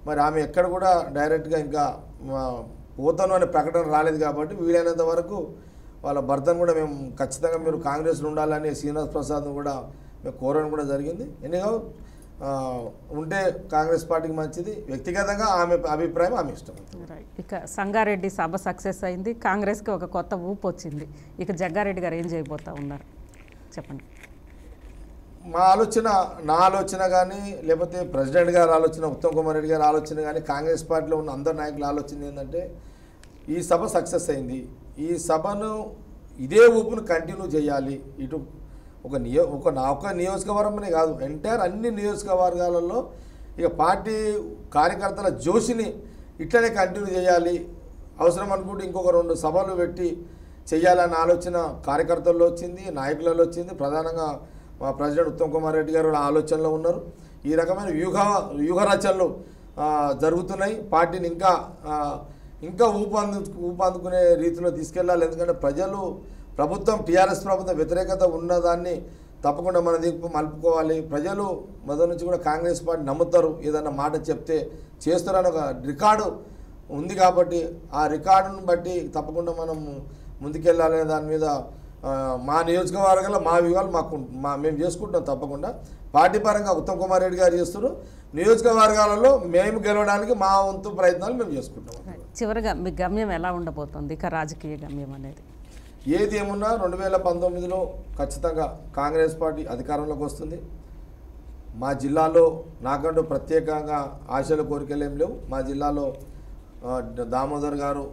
మరి ఆమె ఎక్కడ కూడా డైరెక్ట్గా ఇంకా పోతాను అనే ప్రకటన రాలేదు కాబట్టి వీలైనంత వరకు వాళ్ళ భర్తను కూడా మేము ఖచ్చితంగా మీరు కాంగ్రెస్లో ఉండాలని శ్రీనివాస్ ప్రసాద్ను కూడా మేము కోరడం కూడా జరిగింది. ఎనీహౌ ఉంటే కాంగ్రెస్ పార్టీకి మంచిది. వ్యక్తిగతంగా ఆమె అభిప్రాయం, ఆమె ఇష్టం. ఇక సంగారెడ్డి సభ సక్సెస్ అయింది, కాంగ్రెస్కి ఒక కొత్త ఊపు వచ్చింది. ఇక జగ్గారెడ్డి గారు ఏం చేయబోతా ఉన్నారు చెప్పండి. నా ఆలోచన కానీ, లేకపోతే ప్రెసిడెంట్ గారి ఆలోచన, ఉత్తమ్ కుమార్ రెడ్డి గారి ఆలోచన కానీ, కాంగ్రెస్ పార్టీలో ఉన్న అందరు నాయకుల ఆలోచన ఏంటంటే, ఈ సభ సక్సెస్ అయింది, ఈ సభను ఇదే ఊపును కంటిన్యూ చేయాలి. ఇటు ఒక నియోజకవర్గమనే కాదు, ఎంటైర్ అన్ని నియోజకవర్గాలలో ఇక పార్టీ కార్యకర్తల జోషిని ఇట్లనే కంటిన్యూ చేయాలి. అవసరం అనుకుంటే ఇంకొక 2 సభలు పెట్టి చేయాలన్న ఆలోచన కార్యకర్తల్లో వచ్చింది, నాయకులలో వచ్చింది. ప్రధానంగా మా ప్రెసిడెంట్ ఉత్తమ్ కుమార్ రెడ్డి గారు ఆలోచనలో ఉన్నారు. ఈ రకమైన వ్యూహ రచనలు జరుగుతున్నాయి. పార్టీని ఇంకా ఊపందుకునే రీతిలో తీసుకెళ్ళాలి. ఎందుకంటే ప్రభుత్వం టీఆర్ఎస్ ప్రభుత్వం వ్యతిరేకత ఉన్నదాన్ని తప్పకుండా మన దిక్కు మలుపుకోవాలి. ప్రజలు మొదటి నుంచి కూడా కాంగ్రెస్ పార్టీ నమ్ముతారు, ఏదన్నా మాట చెప్తే చేస్తారని ఒక రికార్డు ఉంది కాబట్టి ఆ రికార్డును బట్టి తప్పకుండా మనం ముందుకెళ్ళాలనే దాని మీద మా నియోజకవర్గంలో మా వివాలు మేము చేసుకుంటాం. తప్పకుండా పార్టీ పరంగా ఉత్తమ్ కుమార్ రెడ్డి గారు చేస్తున్నారు, నియోజకవర్గాలలో మేము గెలవడానికి మా వంతు ప్రయత్నాలు మేము చేసుకుంటాం. చివరిగా మీ గమ్యం ఎలా ఉండబోతుంది, ఇక రాజకీయ గమ్యం అనేది? ఏది ఏమున్నా 2019లో ఖచ్చితంగా కాంగ్రెస్ పార్టీ అధికారంలోకి వస్తుంది. మా జిల్లాలో నాకంటూ ప్రత్యేకంగా ఆశలు కోరికలు ఏం లేవు. మా జిల్లాలో దామోదర్ గారు,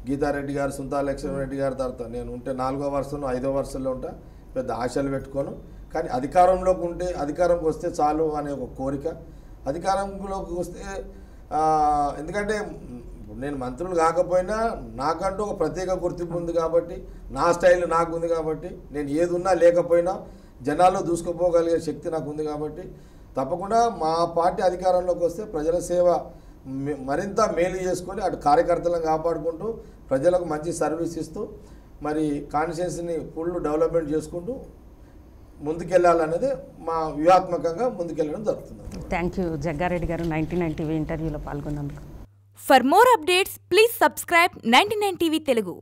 గీతారెడ్డి గారు, సుంతా లక్ష్మణరెడ్డి గారి తర్వాత నేను ఉంటే 4వ వరుసలో 5వ వరుసలో ఉంటా. పెద్ద ఆశలు పెట్టుకోను, కానీ అధికారంలోకి ఉంటే అధికారంకి వస్తే చాలు అనే ఒక కోరిక. అధికారంలోకి వస్తే ఎందుకంటే నేను మంత్రులు కాకపోయినా నాకంటూ ఒక ప్రత్యేక గుర్తింపు ఉంది కాబట్టి, నా స్టైల్ నాకు ఉంది కాబట్టి, నేను ఏది ఉన్నా లేకపోయినా జనాల్లో దూసుకుపోగలిగే శక్తి నాకు ఉంది కాబట్టి తప్పకుండా మా పార్టీ అధికారంలోకి వస్తే ప్రజల సేవ మరింత మేలు చేసుకొని అటు కార్యకర్తలను కాపాడుకుంటూ ప్రజలకు మంచి సర్వీస్ ఇస్తూ మరి కాన్స్టిట్యున్సీని ఫుల్ డెవలప్మెంట్ చేసుకుంటూ ముందుకెళ్ళాలనేది మా వ్యూహాత్మకంగా ముందుకెళ్ళడం జరుగుతుంది. థ్యాంక్ యూ జగ్గారెడ్డి గారు 99 టీవీ ఇంటర్వ్యూలో పాల్గొన్నందుకు. For more updates, please subscribe 99 TV Telugu.